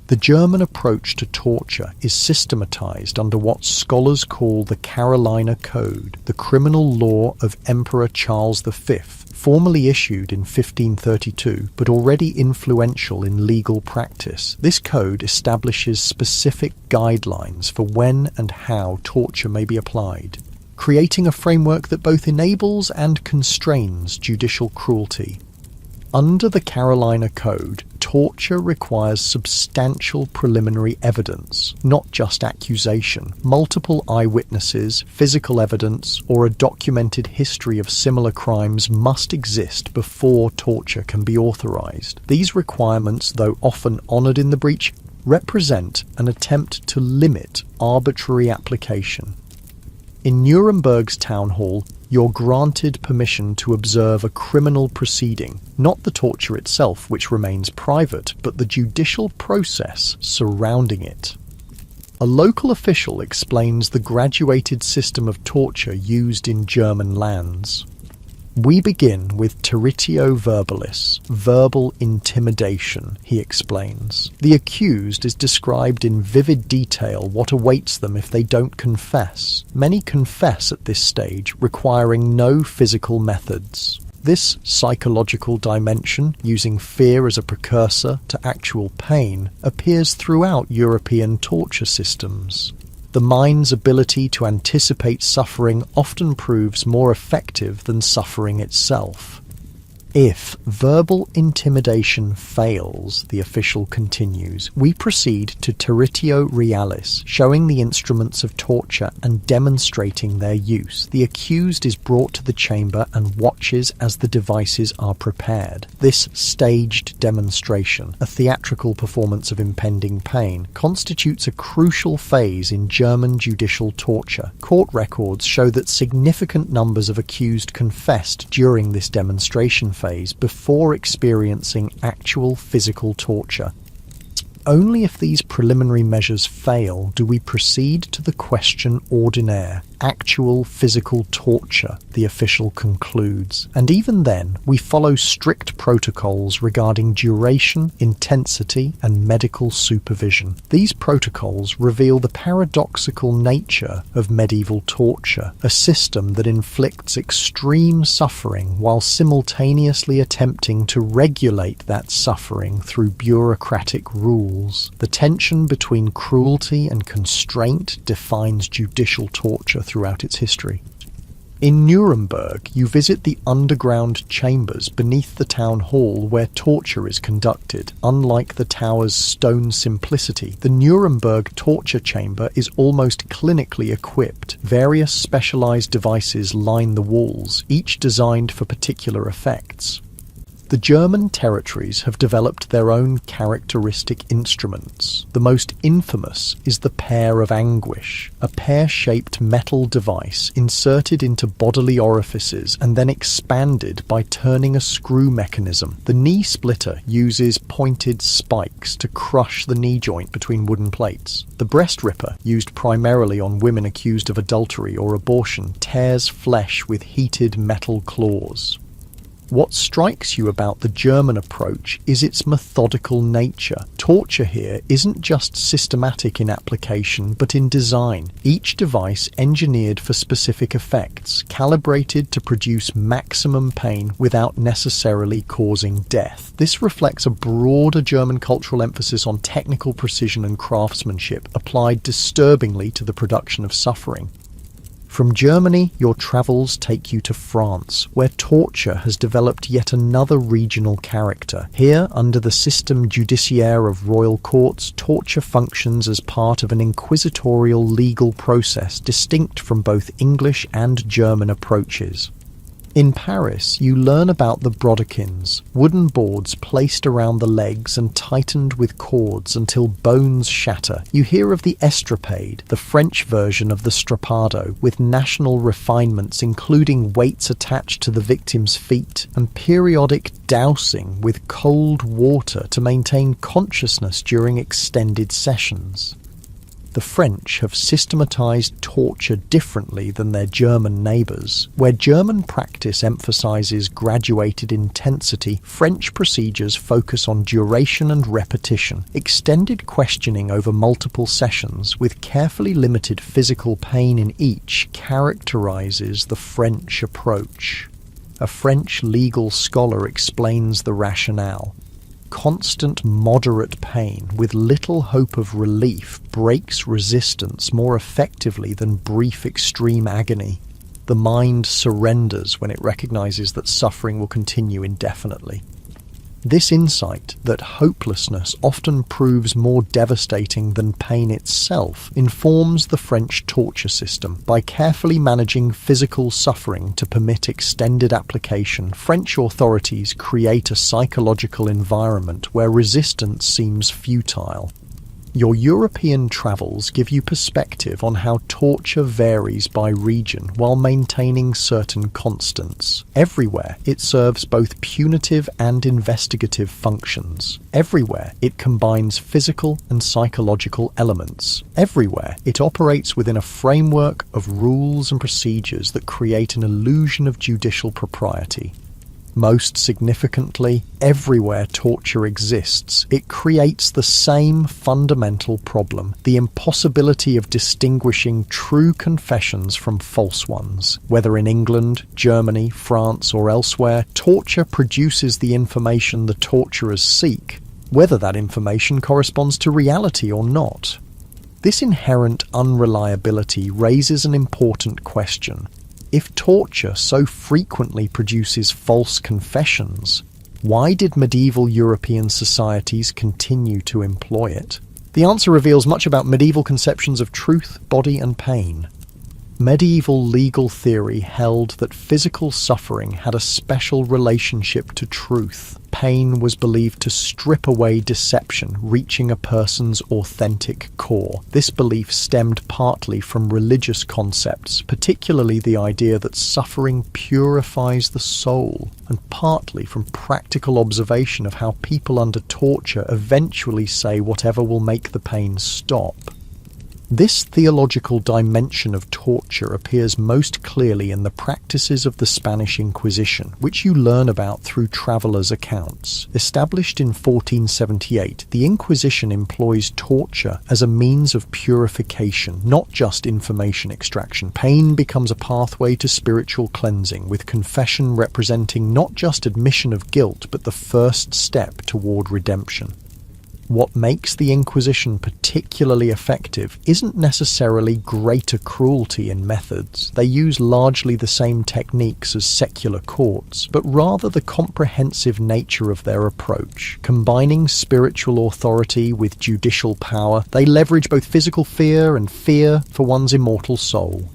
The German approach to torture is systematized under what scholars call the Carolina Code, the criminal law of Emperor Charles V, formally issued in 1532, but already influential in legal practice. This code establishes specific guidelines for when and how torture may be applied, creating a framework that both enables and constrains judicial cruelty. Under the Carolina Code, torture requires substantial preliminary evidence, not just accusation. Multiple eyewitnesses, physical evidence, or a documented history of similar crimes must exist before torture can be authorized. These requirements, though often honored in the breach, represent an attempt to limit arbitrary application. In Nuremberg's town hall, you're granted permission to observe a criminal proceeding, not the torture itself, which remains private, but the judicial process surrounding it. A local official explains the graduated system of torture used in German lands. We begin with territio verbalis, verbal intimidation, he explains. The accused is described in vivid detail what awaits them if they don't confess. Many confess at this stage, requiring no physical methods. This psychological dimension, using fear as a precursor to actual pain, appears throughout European torture systems. The mind's ability to anticipate suffering often proves more effective than suffering itself. If verbal intimidation fails, the official continues, we proceed to territio realis, showing the instruments of torture and demonstrating their use. The accused is brought to the chamber and watches as the devices are prepared. This staged demonstration, a theatrical performance of impending pain, constitutes a crucial phase in German judicial torture. Court records show that significant numbers of accused confessed during this demonstration phase before experiencing actual physical torture. Only if these preliminary measures fail do we proceed to the question ordinaire, actual physical torture, the official concludes. And even then, we follow strict protocols regarding duration, intensity, and medical supervision. These protocols reveal the paradoxical nature of medieval torture, a system that inflicts extreme suffering while simultaneously attempting to regulate that suffering through bureaucratic rules. The tension between cruelty and constraint defines judicial torture throughout its history. In Nuremberg, you visit the underground chambers beneath the town hall where torture is conducted. Unlike the tower's stone simplicity, the Nuremberg torture chamber is almost clinically equipped. Various specialized devices line the walls, each designed for particular effects. The German territories have developed their own characteristic instruments. The most infamous is the pear of anguish, a pear-shaped metal device inserted into bodily orifices and then expanded by turning a screw mechanism. The knee splitter uses pointed spikes to crush the knee joint between wooden plates. The breast ripper, used primarily on women accused of adultery or abortion, tears flesh with heated metal claws. What strikes you about the German approach is its methodical nature. Torture here isn't just systematic in application, but in design. Each device engineered for specific effects, calibrated to produce maximum pain without necessarily causing death. This reflects a broader German cultural emphasis on technical precision and craftsmanship, applied disturbingly to the production of suffering. From Germany, your travels take you to France, where torture has developed yet another regional character. Here, under the system judiciaire of royal courts, torture functions as part of an inquisitorial legal process distinct from both English and German approaches. In Paris, you learn about the brodequins, wooden boards placed around the legs and tightened with cords until bones shatter. You hear of the estrapade, the French version of the strappado, with national refinements including weights attached to the victim's feet and periodic dousing with cold water to maintain consciousness during extended sessions. The French have systematized torture differently than their German neighbors. Where German practice emphasizes graduated intensity, French procedures focus on duration and repetition. Extended questioning over multiple sessions, with carefully limited physical pain in each, characterizes the French approach. A French legal scholar explains the rationale. Constant moderate pain with little hope of relief breaks resistance more effectively than brief extreme agony. The mind surrenders when it recognizes that suffering will continue indefinitely. This insight that hopelessness often proves more devastating than pain itself informs the French torture system. By carefully managing physical suffering to permit extended application, French authorities create a psychological environment where resistance seems futile. Your European travels give you perspective on how torture varies by region while maintaining certain constants. Everywhere, it serves both punitive and investigative functions. Everywhere, it combines physical and psychological elements. Everywhere, it operates within a framework of rules and procedures that create an illusion of judicial propriety. Most significantly, everywhere torture exists, it creates the same fundamental problem, the impossibility of distinguishing true confessions from false ones. Whether in England, Germany, France, or elsewhere, torture produces the information the torturers seek, whether that information corresponds to reality or not. This inherent unreliability raises an important question. If torture so frequently produces false confessions, why did medieval European societies continue to employ it? The answer reveals much about medieval conceptions of truth, body, and pain. Medieval legal theory held that physical suffering had a special relationship to truth. Pain was believed to strip away deception, reaching a person's authentic core. This belief stemmed partly from religious concepts, particularly the idea that suffering purifies the soul, and partly from practical observation of how people under torture eventually say whatever will make the pain stop. This theological dimension of torture appears most clearly in the practices of the Spanish Inquisition, which you learn about through travelers' accounts. Established in 1478, the Inquisition employs torture as a means of purification, not just information extraction. Pain becomes a pathway to spiritual cleansing, with confession representing not just admission of guilt, but the first step toward redemption. What makes the Inquisition particularly effective isn't necessarily greater cruelty in methods. They use largely the same techniques as secular courts, but rather the comprehensive nature of their approach. Combining spiritual authority with judicial power, they leverage both physical fear and fear for one's immortal soul.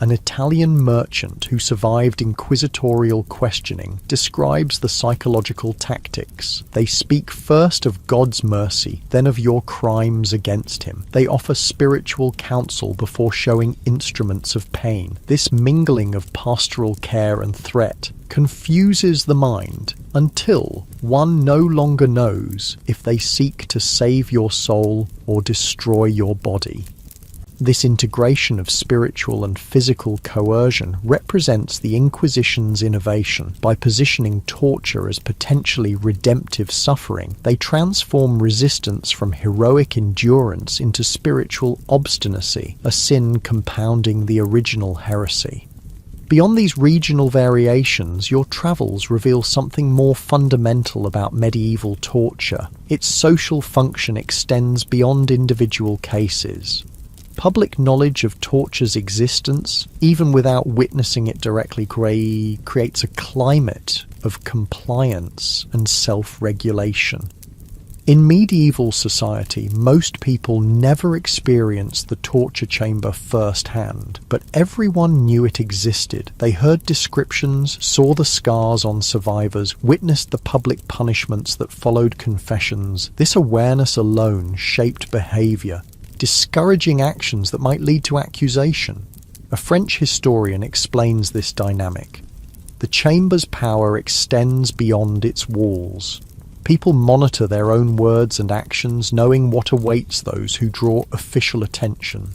An Italian merchant who survived inquisitorial questioning describes the psychological tactics. They speak first of God's mercy, then of your crimes against him. They offer spiritual counsel before showing instruments of pain. This mingling of pastoral care and threat confuses the mind until one no longer knows if they seek to save your soul or destroy your body. This integration of spiritual and physical coercion represents the Inquisition's innovation. By positioning torture as potentially redemptive suffering, they transform resistance from heroic endurance into spiritual obstinacy, a sin compounding the original heresy. Beyond these regional variations, your travels reveal something more fundamental about medieval torture. Its social function extends beyond individual cases. Public knowledge of torture's existence, even without witnessing it directly, creates a climate of compliance and self-regulation. In medieval society, most people never experienced the torture chamber firsthand, but everyone knew it existed. They heard descriptions, saw the scars on survivors, witnessed the public punishments that followed confessions. This awareness alone shaped behavior, discouraging actions that might lead to accusation. A French historian explains this dynamic. The chamber's power extends beyond its walls. People monitor their own words and actions, knowing what awaits those who draw official attention.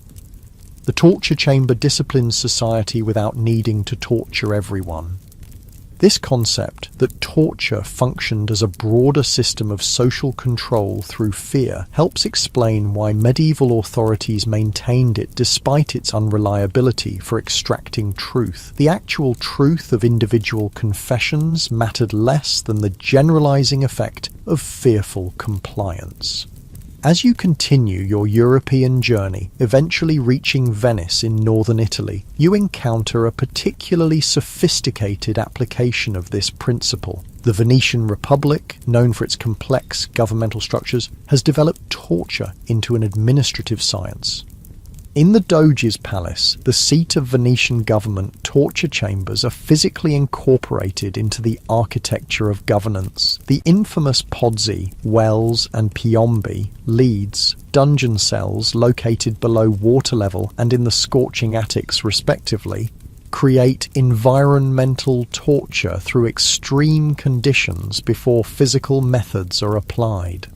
The torture chamber disciplines society without needing to torture everyone. This concept that torture functioned as a broader system of social control through fear helps explain why medieval authorities maintained it despite its unreliability for extracting truth. The actual truth of individual confessions mattered less than the generalizing effect of fearful compliance. As you continue your European journey, eventually reaching Venice in northern Italy, you encounter a particularly sophisticated application of this principle. The Venetian Republic, known for its complex governmental structures, has developed torture into an administrative science. In the Doge's palace, the seat of Venetian government, torture chambers are physically incorporated into the architecture of governance. The infamous pozzi, wells, and piombi, leads, dungeon cells located below water level and in the scorching attics respectively, create environmental torture through extreme conditions before physical methods are applied.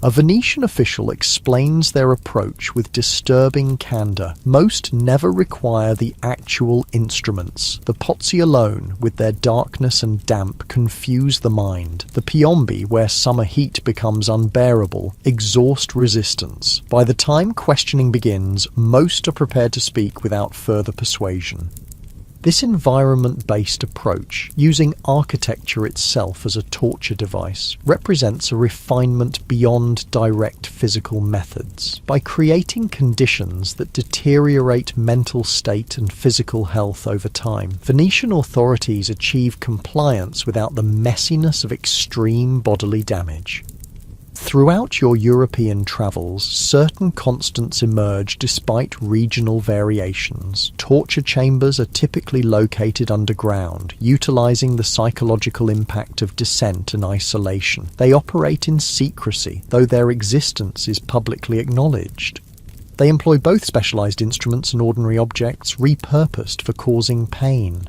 A Venetian official explains their approach with disturbing candor. Most never require the actual instruments. The pozzi alone, with their darkness and damp, confuse the mind. The piombi, where summer heat becomes unbearable, exhaust resistance. By the time questioning begins, most are prepared to speak without further persuasion. This environment-based approach, using architecture itself as a torture device, represents a refinement beyond direct physical methods. By creating conditions that deteriorate mental state and physical health over time, Venetian authorities achieve compliance without the messiness of extreme bodily damage. Throughout your European travels, certain constants emerge despite regional variations. Torture chambers are typically located underground, utilizing the psychological impact of descent and isolation. They operate in secrecy, though their existence is publicly acknowledged. They employ both specialized instruments and ordinary objects repurposed for causing pain.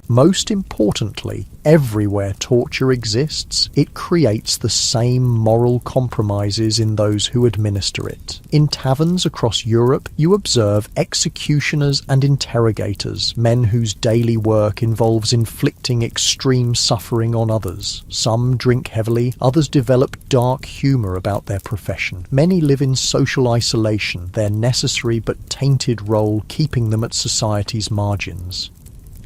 Most importantly, everywhere torture exists, it creates the same moral compromises in those who administer it. In taverns across Europe, you observe executioners and interrogators, men whose daily work involves inflicting extreme suffering on others. Some drink heavily, others develop dark humor about their profession. Many live in social isolation, their necessary but tainted role keeping them at society's margins.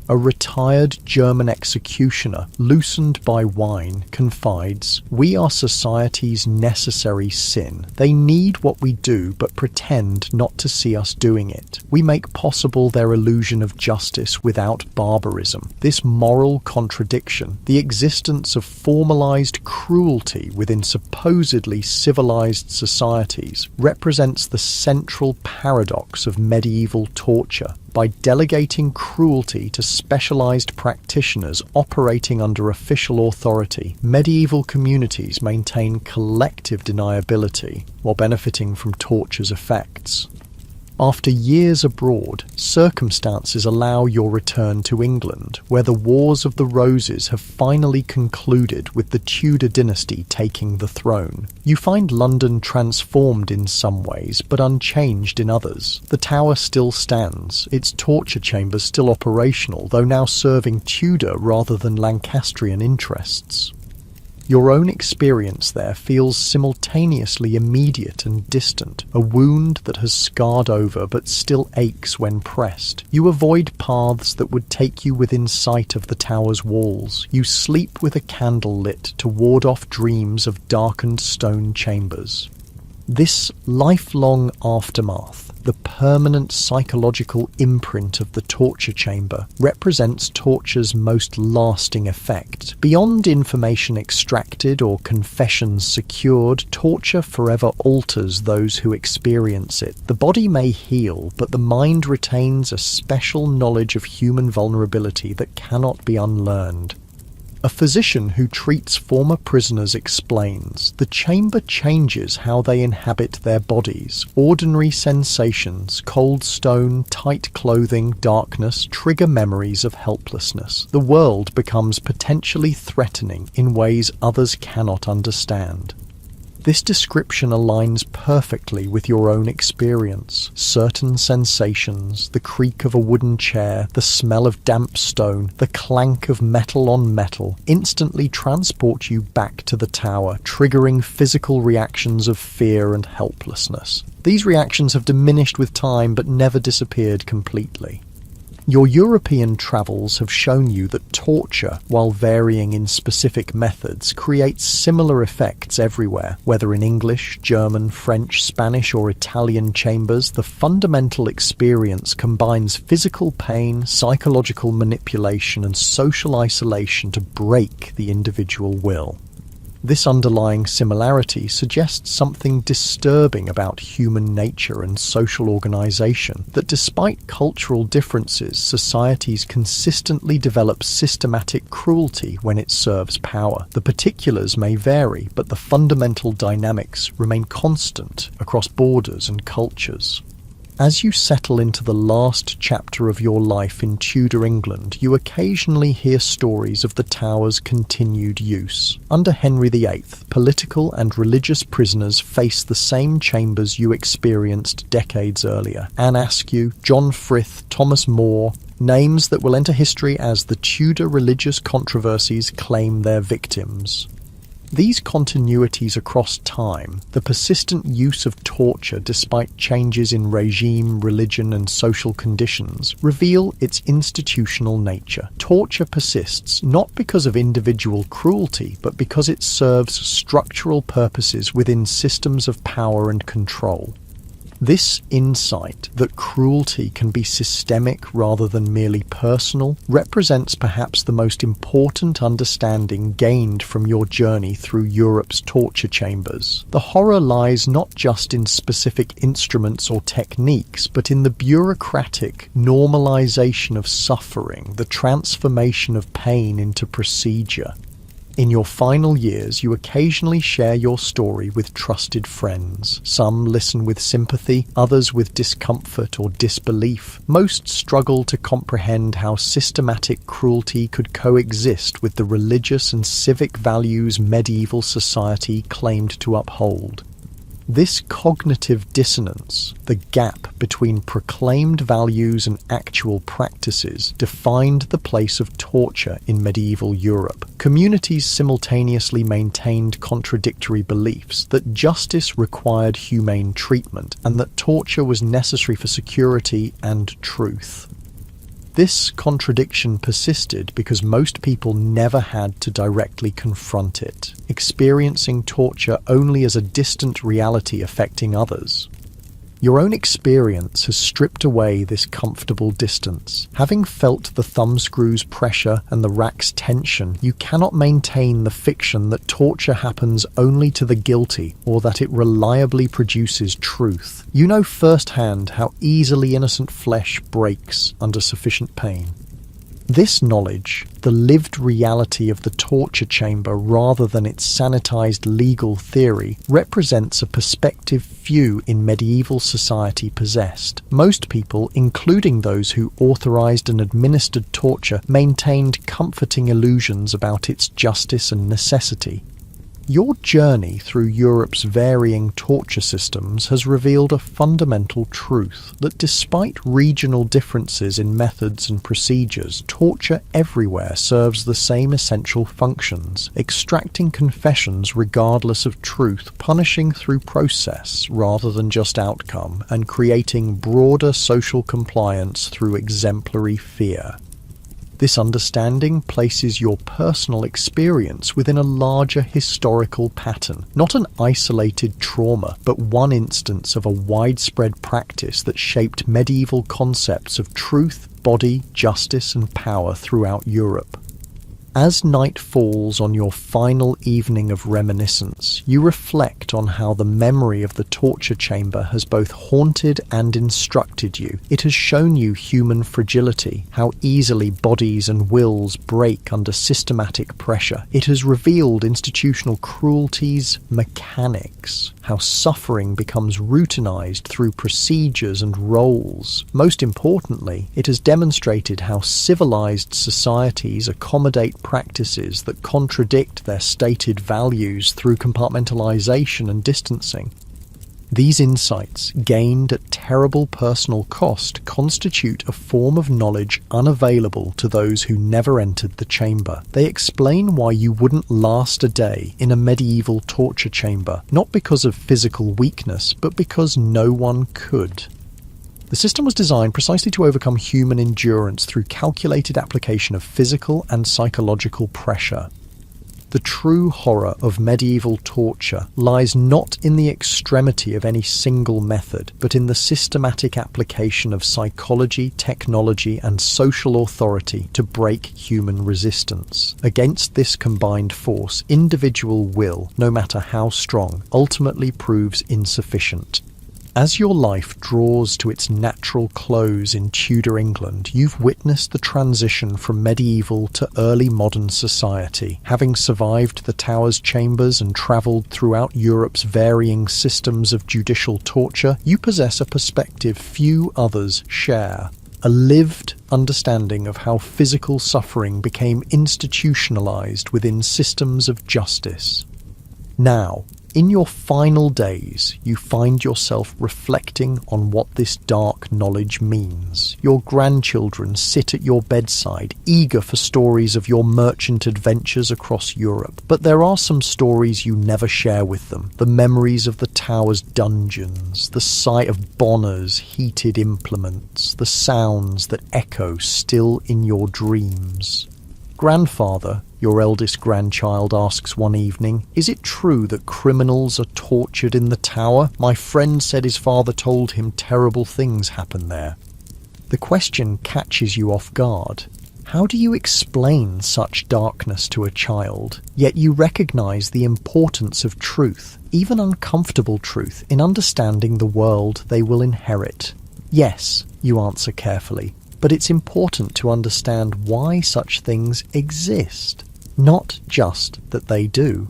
A retired German executioner, loosened by wine, confides, "We are society's necessary sin. They need what we do but pretend not to see us doing it. We make possible their illusion of justice without barbarism." This moral contradiction, the existence of formalized cruelty within supposedly civilized societies, represents the central paradox of medieval torture. By delegating cruelty to specialized practitioners operating under official authority, medieval communities maintain collective deniability while benefiting from torture's effects. After years abroad, circumstances allow your return to England, where the Wars of the Roses have finally concluded with the Tudor dynasty taking the throne. You find London transformed in some ways, but unchanged in others. The Tower still stands, its torture chambers still operational, though now serving Tudor rather than Lancastrian interests. Your own experience there feels simultaneously immediate and distant, a wound that has scarred over but still aches when pressed. You avoid paths that would take you within sight of the tower's walls. You sleep with a candle lit to ward off dreams of darkened stone chambers. This lifelong aftermath, the permanent psychological imprint of the torture chamber, represents torture's most lasting effect. Beyond information extracted or confessions secured, torture forever alters those who experience it. The body may heal, but the mind retains a special knowledge of human vulnerability that cannot be unlearned. A physician who treats former prisoners explains, "The chamber changes how they inhabit their bodies. Ordinary sensations, cold stone, tight clothing, darkness, trigger memories of helplessness. The world becomes potentially threatening in ways others cannot understand." This description aligns perfectly with your own experience. Certain sensations, the creak of a wooden chair, the smell of damp stone, the clank of metal on metal, instantly transport you back to the tower, triggering physical reactions of fear and helplessness. These reactions have diminished with time but never disappeared completely. Your European travels have shown you that torture, while varying in specific methods, creates similar effects everywhere. Whether in English, German, French, Spanish, or Italian chambers, the fundamental experience combines physical pain, psychological manipulation, and social isolation to break the individual will. This underlying similarity suggests something disturbing about human nature and social organization, that despite cultural differences, societies consistently develop systematic cruelty when it serves power. The particulars may vary, but the fundamental dynamics remain constant across borders and cultures. As you settle into the last chapter of your life in Tudor England, you occasionally hear stories of the Tower's continued use. Under Henry VIII, political and religious prisoners face the same chambers you experienced decades earlier. Anne Askew, John Frith, Thomas More, names that will enter history as the Tudor religious controversies claim their victims. These continuities across time, the persistent use of torture despite changes in regime, religion, and social conditions, reveal its institutional nature. Torture persists not because of individual cruelty, but because it serves structural purposes within systems of power and control. This insight that cruelty can be systemic rather than merely personal represents perhaps the most important understanding gained from your journey through Europe's torture chambers. The horror lies not just in specific instruments or techniques, but in the bureaucratic normalization of suffering, the transformation of pain into procedure. In your final years, you occasionally share your story with trusted friends. Some listen with sympathy, others with discomfort or disbelief. Most struggle to comprehend how systematic cruelty could coexist with the religious and civic values medieval society claimed to uphold. This cognitive dissonance, the gap between proclaimed values and actual practices, defined the place of torture in medieval Europe. Communities simultaneously maintained contradictory beliefs that justice required humane treatment and that torture was necessary for security and truth. This contradiction persisted because most people never had to directly confront it, experiencing torture only as a distant reality affecting others. Your own experience has stripped away this comfortable distance. Having felt the thumbscrew's pressure and the rack's tension, you cannot maintain the fiction that torture happens only to the guilty or that it reliably produces truth. You know firsthand how easily innocent flesh breaks under sufficient pain. This knowledge, the lived reality of the torture chamber rather than its sanitized legal theory, represents a perspective few in medieval society possessed. Most people, including those who authorized and administered torture, maintained comforting illusions about its justice and necessity. Your journey through Europe's varying torture systems has revealed a fundamental truth that despite regional differences in methods and procedures, torture everywhere serves the same essential functions: extracting confessions regardless of truth, punishing through process rather than just outcome, and creating broader social compliance through exemplary fear. This understanding places your personal experience within a larger historical pattern, not an isolated trauma, but one instance of a widespread practice that shaped medieval concepts of truth, body, justice, and power throughout Europe. As night falls on your final evening of reminiscence, you reflect on how the memory of the torture chamber has both haunted and instructed you. It has shown you human fragility, how easily bodies and wills break under systematic pressure. It has revealed institutional cruelty's mechanics, how suffering becomes routinized through procedures and roles. Most importantly, it has demonstrated how civilized societies accommodate practices that contradict their stated values through compartmentalization and distancing. These insights, gained at terrible personal cost, constitute a form of knowledge unavailable to those who never entered the chamber. They explain why you wouldn't last a day in a medieval torture chamber, not because of physical weakness, but because no one could. The system was designed precisely to overcome human endurance through calculated application of physical and psychological pressure. The true horror of medieval torture lies not in the extremity of any single method, but in the systematic application of psychology, technology, and social authority to break human resistance. Against this combined force, individual will, no matter how strong, ultimately proves insufficient. As your life draws to its natural close in Tudor England, you've witnessed the transition from medieval to early modern society. Having survived the Tower's chambers and travelled throughout Europe's varying systems of judicial torture, you possess a perspective few others share. A lived understanding of how physical suffering became institutionalized within systems of justice. Now, in your final days, you find yourself reflecting on what this dark knowledge means. Your grandchildren sit at your bedside, eager for stories of your merchant adventures across Europe. But there are some stories you never share with them. The memories of the Tower's dungeons, the sight of Bonner's heated implements, the sounds that echo still in your dreams. Grandfather, your eldest grandchild asks one evening, "Is it true that criminals are tortured in the Tower? My friend said his father told him terrible things happen there." The question catches you off guard. How do you explain such darkness to a child? Yet you recognize the importance of truth, even uncomfortable truth, in understanding the world they will inherit. Yes, you answer carefully. But it's important to understand why such things exist, not just that they do.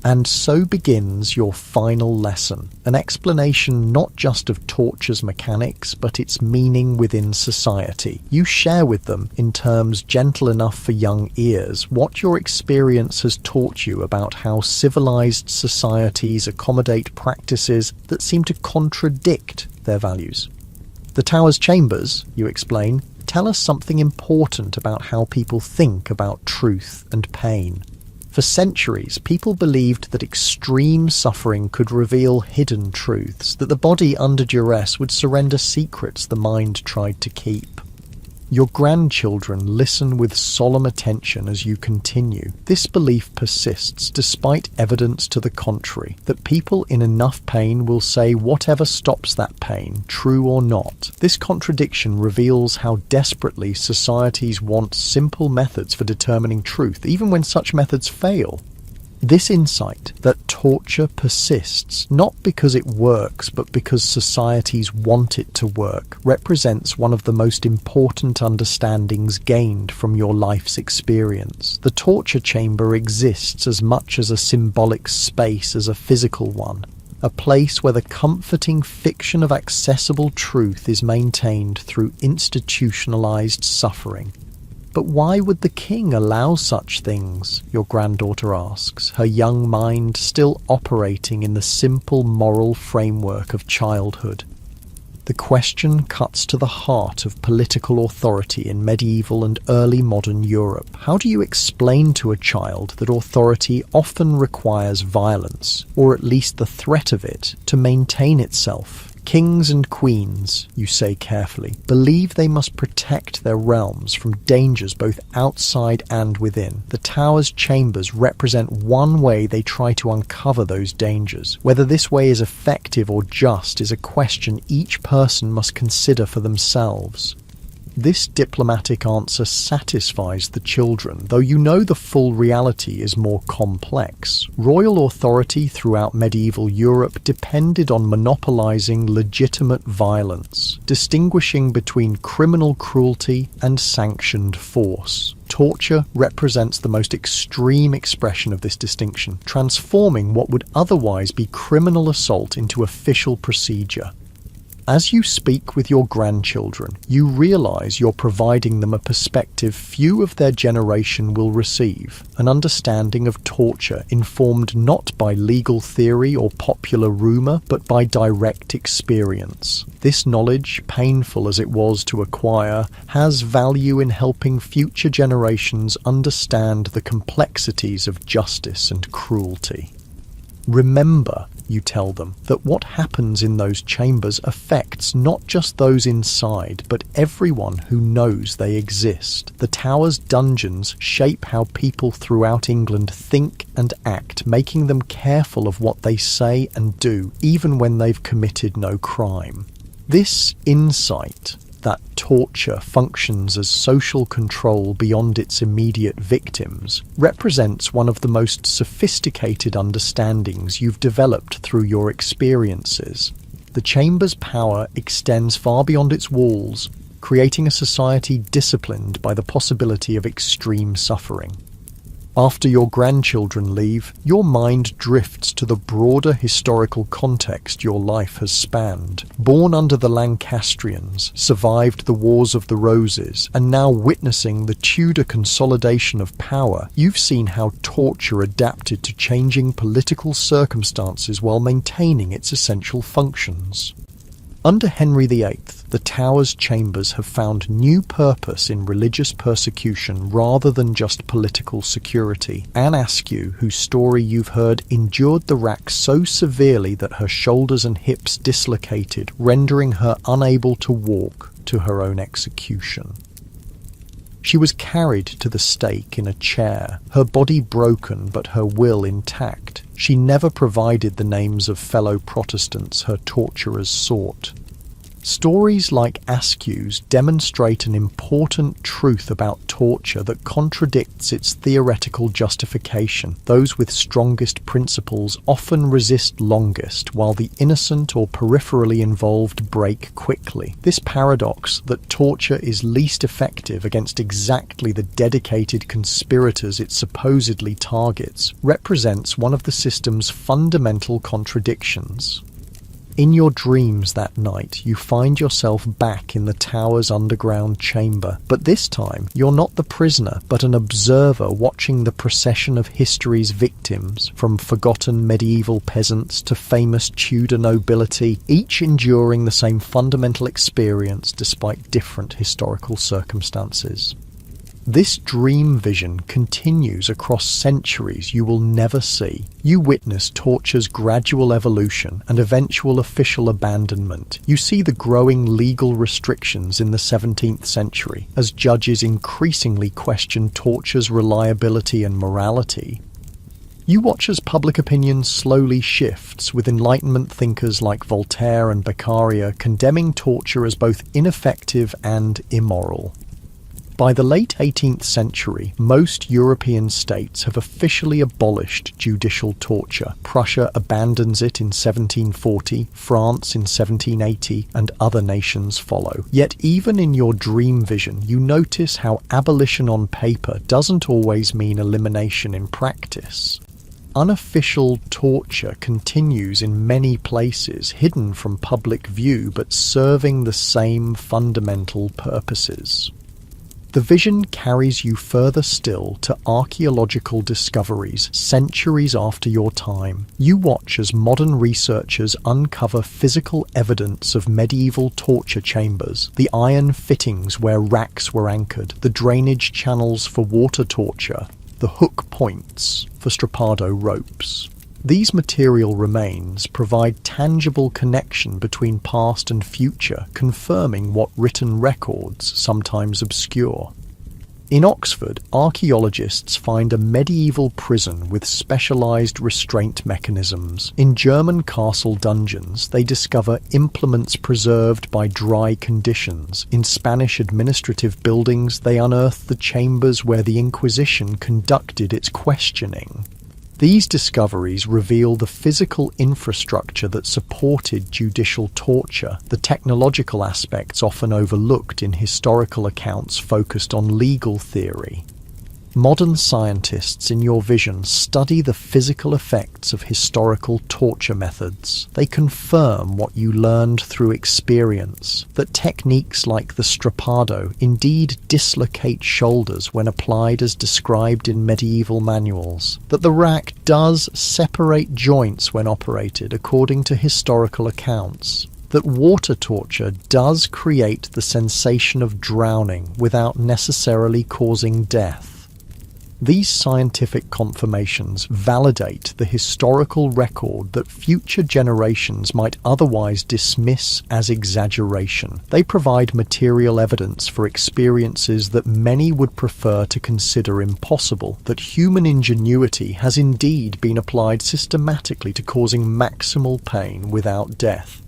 And so begins your final lesson, an explanation not just of torture's mechanics, but its meaning within society. You share with them, in terms gentle enough for young ears, what your experience has taught you about how civilized societies accommodate practices that seem to contradict their values. The Tower's chambers, you explain, tell us something important about how people think about truth and pain. For centuries, people believed that extreme suffering could reveal hidden truths, that the body under duress would surrender secrets the mind tried to keep. Your grandchildren listen with solemn attention as you continue. This belief persists despite evidence to the contrary, that people in enough pain will say whatever stops that pain, true or not. This contradiction reveals how desperately societies want simple methods for determining truth, even when such methods fail. This insight that torture persists, not because it works, but because societies want it to work, represents one of the most important understandings gained from your life's experience. The torture chamber exists as much as a symbolic space as a physical one, a place where the comforting fiction of accessible truth is maintained through institutionalized suffering. But why would the king allow such things? Your granddaughter asks, her young mind still operating in the simple moral framework of childhood. The question cuts to the heart of political authority in medieval and early modern Europe. How do you explain to a child that authority often requires violence, or at least the threat of it, to maintain itself? Kings and queens, you say carefully, believe they must protect their realms from dangers both outside and within. The tower's chambers represent one way they try to uncover those dangers. Whether this way is effective or just is a question each person must consider for themselves. This diplomatic answer satisfies the children, though you know the full reality is more complex. Royal authority throughout medieval Europe depended on monopolizing legitimate violence, distinguishing between criminal cruelty and sanctioned force. Torture represents the most extreme expression of this distinction, transforming what would otherwise be criminal assault into official procedure. As you speak with your grandchildren, you realize you're providing them a perspective few of their generation will receive, an understanding of torture informed not by legal theory or popular rumor, but by direct experience. This knowledge, painful as it was to acquire, has value in helping future generations understand the complexities of justice and cruelty. Remember, you tell them, that what happens in those chambers affects not just those inside, but everyone who knows they exist. The tower's dungeons shape how people throughout England think and act, making them careful of what they say and do, even when they've committed no crime. This insight that torture functions as social control beyond its immediate victims represents one of the most sophisticated understandings you've developed through your experiences. The chamber's power extends far beyond its walls, creating a society disciplined by the possibility of extreme suffering. After your grandchildren leave, your mind drifts to the broader historical context your life has spanned. Born under the Lancastrians, survived the Wars of the Roses, and now witnessing the Tudor consolidation of power, you've seen how torture adapted to changing political circumstances while maintaining its essential functions. Under Henry VIII, the tower's chambers have found new purpose in religious persecution rather than just political security. Anne Askew, whose story you've heard, endured the rack so severely that her shoulders and hips dislocated, rendering her unable to walk to her own execution. She was carried to the stake in a chair, her body broken but her will intact. She never provided the names of fellow Protestants her torturers sought. Stories like Askew's demonstrate an important truth about torture that contradicts its theoretical justification. Those with strongest principles often resist longest, while the innocent or peripherally involved break quickly. This paradox that torture is least effective against exactly the dedicated conspirators it supposedly targets represents one of the system's fundamental contradictions. In your dreams that night, you find yourself back in the tower's underground chamber, but this time you're not the prisoner, but an observer watching the procession of history's victims, from forgotten medieval peasants to famous Tudor nobility, each enduring the same fundamental experience despite different historical circumstances. This dream vision continues across centuries you will never see. You witness torture's gradual evolution and eventual official abandonment. You see the growing legal restrictions in the 17th century as judges increasingly question torture's reliability and morality. You watch as public opinion slowly shifts, with Enlightenment thinkers like Voltaire and Beccaria condemning torture as both ineffective and immoral. By the late 18th century, most European states have officially abolished judicial torture. Prussia abandons it in 1740, France in 1780, and other nations follow. Yet even in your dream vision, you notice how abolition on paper doesn't always mean elimination in practice. Unofficial torture continues in many places, hidden from public view but serving the same fundamental purposes. The vision carries you further still to archaeological discoveries centuries after your time. You watch as modern researchers uncover physical evidence of medieval torture chambers, the iron fittings where racks were anchored, the drainage channels for water torture, the hook points for strappado ropes. These material remains provide tangible connection between past and future, confirming what written records sometimes obscure. In Oxford, archaeologists find a medieval prison with specialized restraint mechanisms. In German castle dungeons, they discover implements preserved by dry conditions. In Spanish administrative buildings, they unearth the chambers where the Inquisition conducted its questioning. These discoveries reveal the physical infrastructure that supported judicial torture, the technological aspects often overlooked in historical accounts focused on legal theory. Modern scientists in your vision study the physical effects of historical torture methods. They confirm what you learned through experience, that techniques like the strappado indeed dislocate shoulders when applied as described in medieval manuals, that the rack does separate joints when operated according to historical accounts, that water torture does create the sensation of drowning without necessarily causing death. These scientific confirmations validate the historical record that future generations might otherwise dismiss as exaggeration. They provide material evidence for experiences that many would prefer to consider impossible, that human ingenuity has indeed been applied systematically to causing maximal pain without death.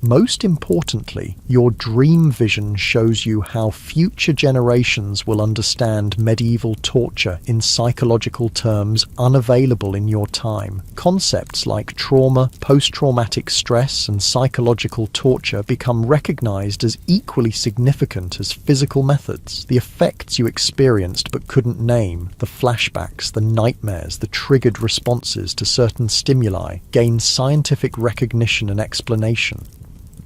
Most importantly, your dream vision shows you how future generations will understand medieval torture in psychological terms unavailable in your time. Concepts like trauma, post-traumatic stress, and psychological torture become recognized as equally significant as physical methods. The effects you experienced but couldn't name, the flashbacks, the nightmares, the triggered responses to certain stimuli, gain scientific recognition and explanation.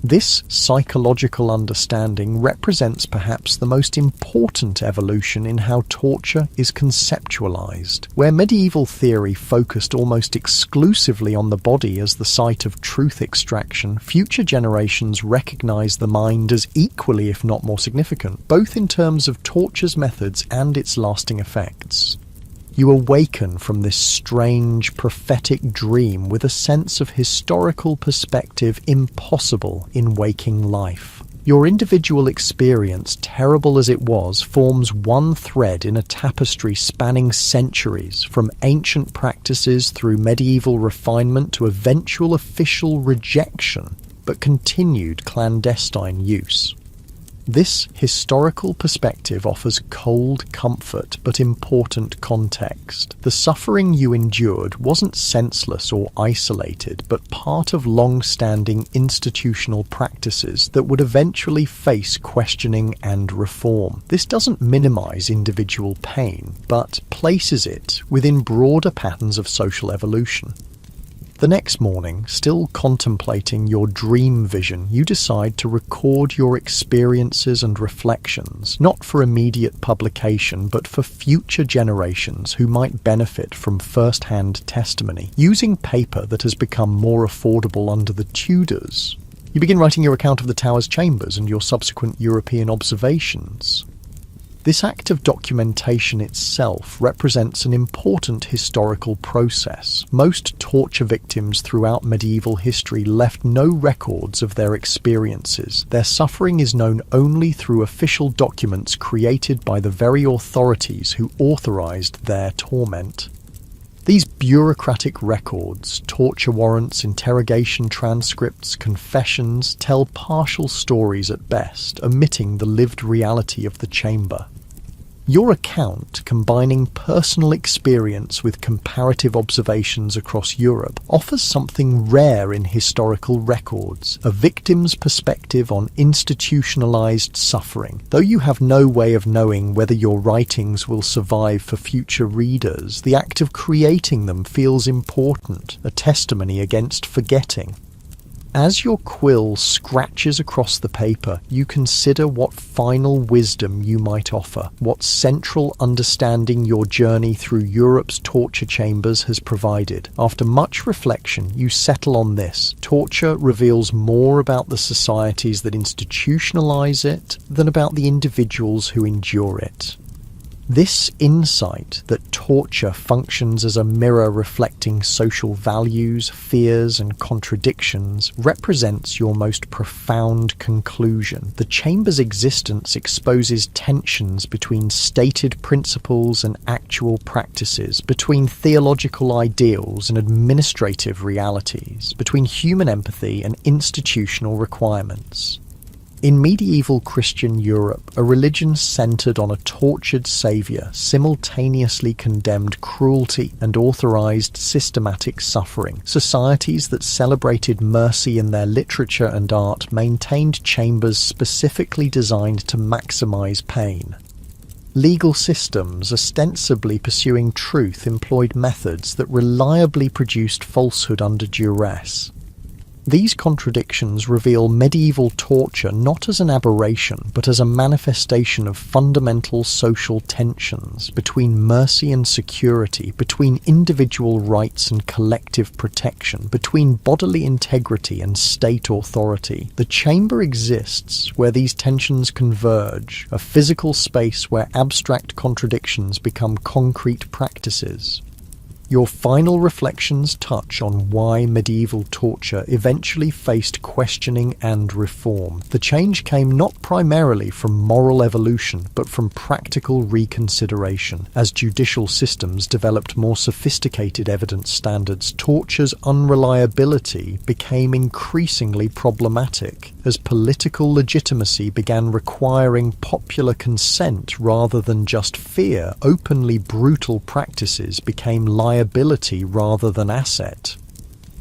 This psychological understanding represents perhaps the most important evolution in how torture is conceptualized. Where medieval theory focused almost exclusively on the body as the site of truth extraction, future generations recognize the mind as equally, if not more significant, both in terms of torture's methods and its lasting effects. You awaken from this strange, prophetic dream with a sense of historical perspective impossible in waking life. Your individual experience, terrible as it was, forms one thread in a tapestry spanning centuries, from ancient practices through medieval refinement to eventual official rejection, but continued clandestine use. This historical perspective offers cold comfort but important context. The suffering you endured wasn't senseless or isolated, but part of long-standing institutional practices that would eventually face questioning and reform. This doesn't minimize individual pain, but places it within broader patterns of social evolution. The next morning, still contemplating your dream vision, you decide to record your experiences and reflections, not for immediate publication, but for future generations who might benefit from first-hand testimony, using paper that has become more affordable under the Tudors. You begin writing your account of the tower's chambers and your subsequent European observations. This act of documentation itself represents an important historical process. Most torture victims throughout medieval history left no records of their experiences. Their suffering is known only through official documents created by the very authorities who authorized their torment. These bureaucratic records, torture warrants, interrogation transcripts, confessions, tell partial stories at best, omitting the lived reality of the chamber. Your account, combining personal experience with comparative observations across Europe, offers something rare in historical records, a victim's perspective on institutionalized suffering. Though you have no way of knowing whether your writings will survive for future readers, the act of creating them feels important, a testimony against forgetting. As your quill scratches across the paper, you consider what final wisdom you might offer, what central understanding your journey through Europe's torture chambers has provided. After much reflection, you settle on this: torture reveals more about the societies that institutionalize it than about the individuals who endure it. This insight that torture functions as a mirror reflecting social values, fears, and contradictions represents your most profound conclusion. The chamber's existence exposes tensions between stated principles and actual practices, between theological ideals and administrative realities, between human empathy and institutional requirements. In medieval Christian Europe, a religion centered on a tortured savior simultaneously condemned cruelty and authorized systematic suffering. Societies that celebrated mercy in their literature and art maintained chambers specifically designed to maximize pain. Legal systems, ostensibly pursuing truth, employed methods that reliably produced falsehood under duress. These contradictions reveal medieval torture not as an aberration, but as a manifestation of fundamental social tensions between mercy and security, between individual rights and collective protection, between bodily integrity and state authority. The chamber exists where these tensions converge, a physical space where abstract contradictions become concrete practices. Your final reflections touch on why medieval torture eventually faced questioning and reform. The change came not primarily from moral evolution, but from practical reconsideration. As judicial systems developed more sophisticated evidence standards, torture's unreliability became increasingly problematic. As political legitimacy began requiring popular consent rather than just fear, openly brutal practices became liability rather than asset.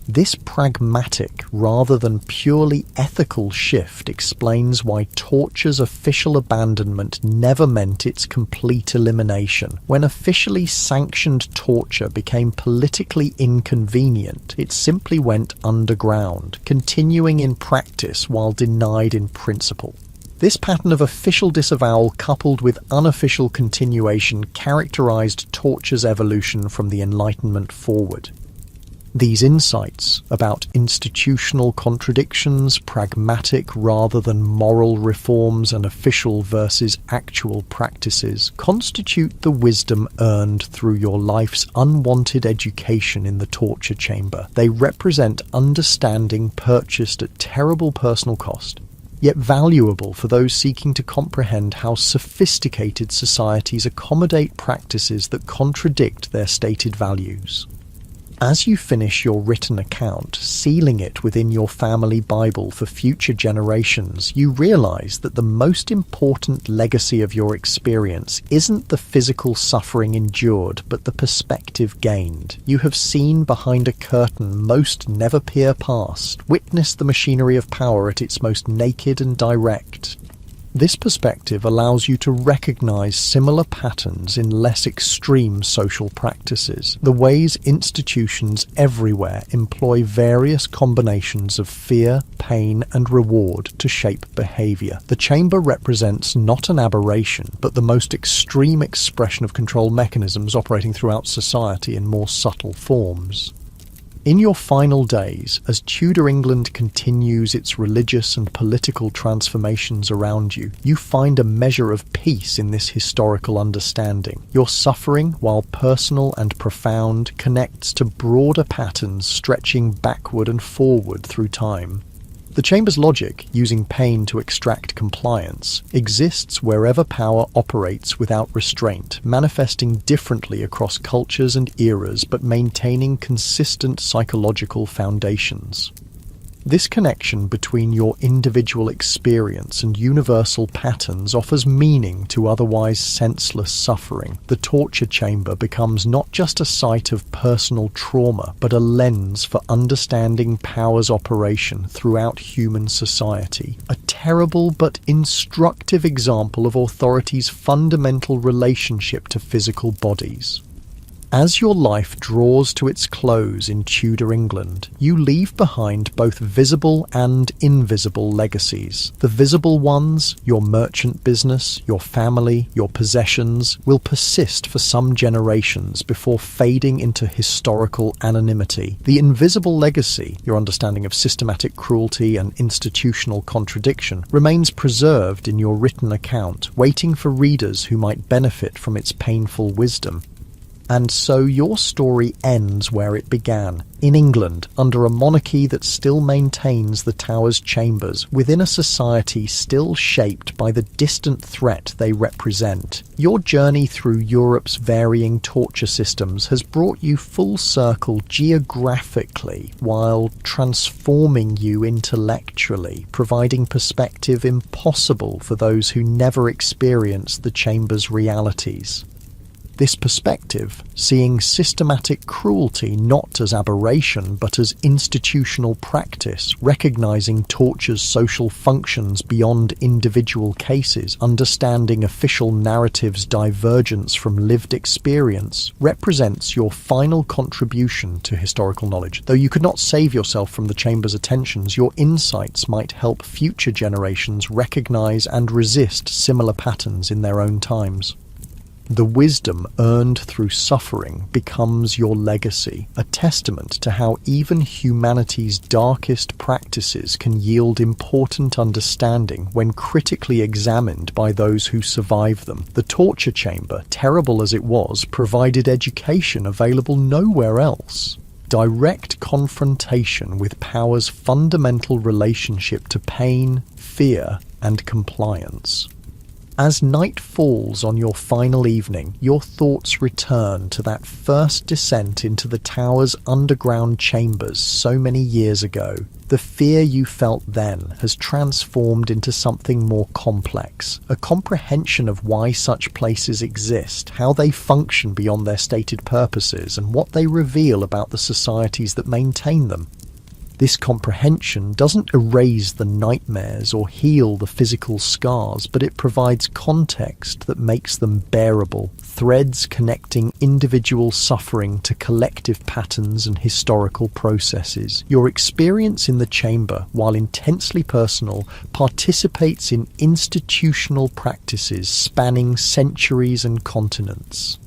This pragmatic rather than purely ethical shift explains why torture's official abandonment never meant its complete elimination. When officially sanctioned torture became politically inconvenient, it simply went underground, continuing in practice while denied in principle. This pattern of official disavowal coupled with unofficial continuation characterized torture's evolution from the Enlightenment forward. These insights about institutional contradictions, pragmatic rather than moral reforms, and official versus actual practices constitute the wisdom earned through your life's unwanted education in the torture chamber. They represent understanding purchased at terrible personal cost, yet valuable for those seeking to comprehend how sophisticated societies accommodate practices that contradict their stated values. As you finish your written account, sealing it within your family Bible for future generations, you realize that the most important legacy of your experience isn't the physical suffering endured, but the perspective gained. You have seen behind a curtain most never peer past, witnessed the machinery of power at its most naked and direct. This perspective allows you to recognize similar patterns in less extreme social practices, the ways institutions everywhere employ various combinations of fear, pain, and reward to shape behavior. The chamber represents not an aberration, but the most extreme expression of control mechanisms operating throughout society in more subtle forms. In your final days, as Tudor England continues its religious and political transformations around you, you find a measure of peace in this historical understanding. Your suffering, while personal and profound, connects to broader patterns stretching backward and forward through time. The Chamber's logic, using pain to extract compliance, exists wherever power operates without restraint, manifesting differently across cultures and eras but maintaining consistent psychological foundations. This connection between your individual experience and universal patterns offers meaning to otherwise senseless suffering. The torture chamber becomes not just a site of personal trauma, but a lens for understanding power's operation throughout human society. A terrible but instructive example of authority's fundamental relationship to physical bodies. As your life draws to its close in Tudor England, you leave behind both visible and invisible legacies. The visible ones, your merchant business, your family, your possessions, will persist for some generations before fading into historical anonymity. The invisible legacy, your understanding of systematic cruelty and institutional contradiction, remains preserved in your written account, waiting for readers who might benefit from its painful wisdom. And so your story ends where it began, in England, under a monarchy that still maintains the Tower's chambers, within a society still shaped by the distant threat they represent. Your journey through Europe's varying torture systems has brought you full circle geographically, while transforming you intellectually, providing perspective impossible for those who never experienced the chamber's realities. This perspective, seeing systematic cruelty not as aberration but as institutional practice, recognizing torture's social functions beyond individual cases, understanding official narrative's divergence from lived experience, represents your final contribution to historical knowledge. Though you could not save yourself from the Chamber's attentions, your insights might help future generations recognize and resist similar patterns in their own times. The wisdom earned through suffering becomes your legacy, a testament to how even humanity's darkest practices can yield important understanding when critically examined by those who survive them. The torture chamber, terrible as it was, provided education available nowhere else. Direct confrontation with power's fundamental relationship to pain, fear, and compliance. As night falls on your final evening, your thoughts return to that first descent into the Tower's underground chambers so many years ago. The fear you felt then has transformed into something more complex, a comprehension of why such places exist, how they function beyond their stated purposes, and what they reveal about the societies that maintain them. This comprehension doesn't erase the nightmares or heal the physical scars, but it provides context that makes them bearable, threads connecting individual suffering to collective patterns and historical processes. Your experience in the chamber, while intensely personal, participates in institutional practices spanning centuries and continents.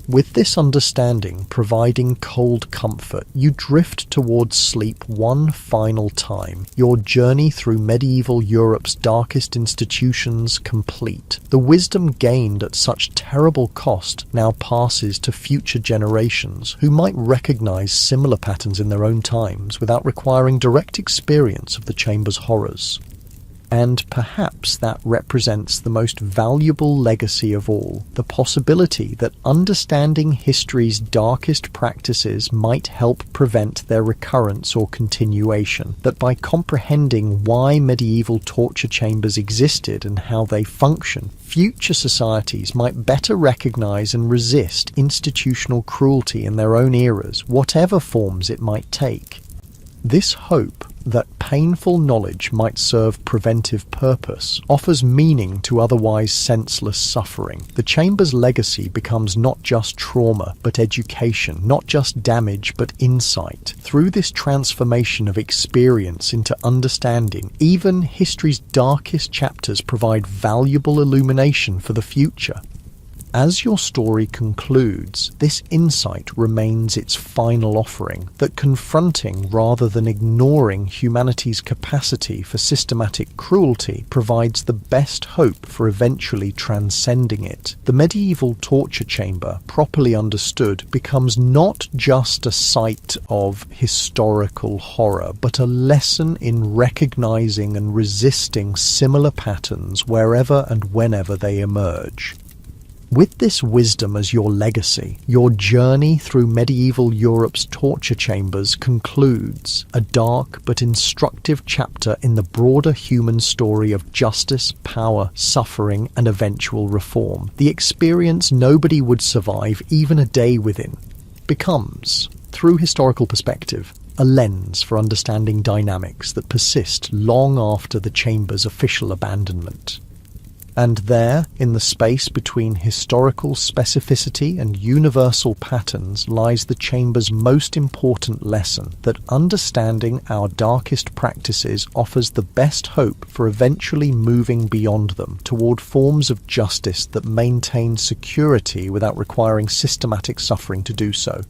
With this understanding providing cold comfort, you drift towards sleep one final time, your journey through medieval Europe's darkest institutions complete. The wisdom gained at such terrible cost now passes to future generations who might recognize similar patterns in their own times without requiring direct experience of the chamber's horrors. And perhaps that represents the most valuable legacy of all, the possibility that understanding history's darkest practices might help prevent their recurrence or continuation, that by comprehending why medieval torture chambers existed and how they function, future societies might better recognize and resist institutional cruelty in their own eras, whatever forms it might take. This hope that painful knowledge might serve preventive purpose offers meaning to otherwise senseless suffering. The Chamber's legacy becomes not just trauma, but education, not just damage, but insight. Through this transformation of experience into understanding, even history's darkest chapters provide valuable illumination for the future. As your story concludes, this insight remains its final offering, that confronting rather than ignoring humanity's capacity for systematic cruelty provides the best hope for eventually transcending it. The medieval torture chamber, properly understood, becomes not just a site of historical horror, but a lesson in recognizing and resisting similar patterns wherever and whenever they emerge. With this wisdom as your legacy, your journey through medieval Europe's torture chambers concludes, a dark but instructive chapter in the broader human story of justice, power, suffering, and eventual reform. The experience nobody would survive even a day within becomes, through historical perspective, a lens for understanding dynamics that persist long after the chamber's official abandonment. And there, in the space between historical specificity and universal patterns, lies the chamber's most important lesson, that understanding our darkest practices offers the best hope for eventually moving beyond them toward forms of justice that maintain security without requiring systematic suffering to do so.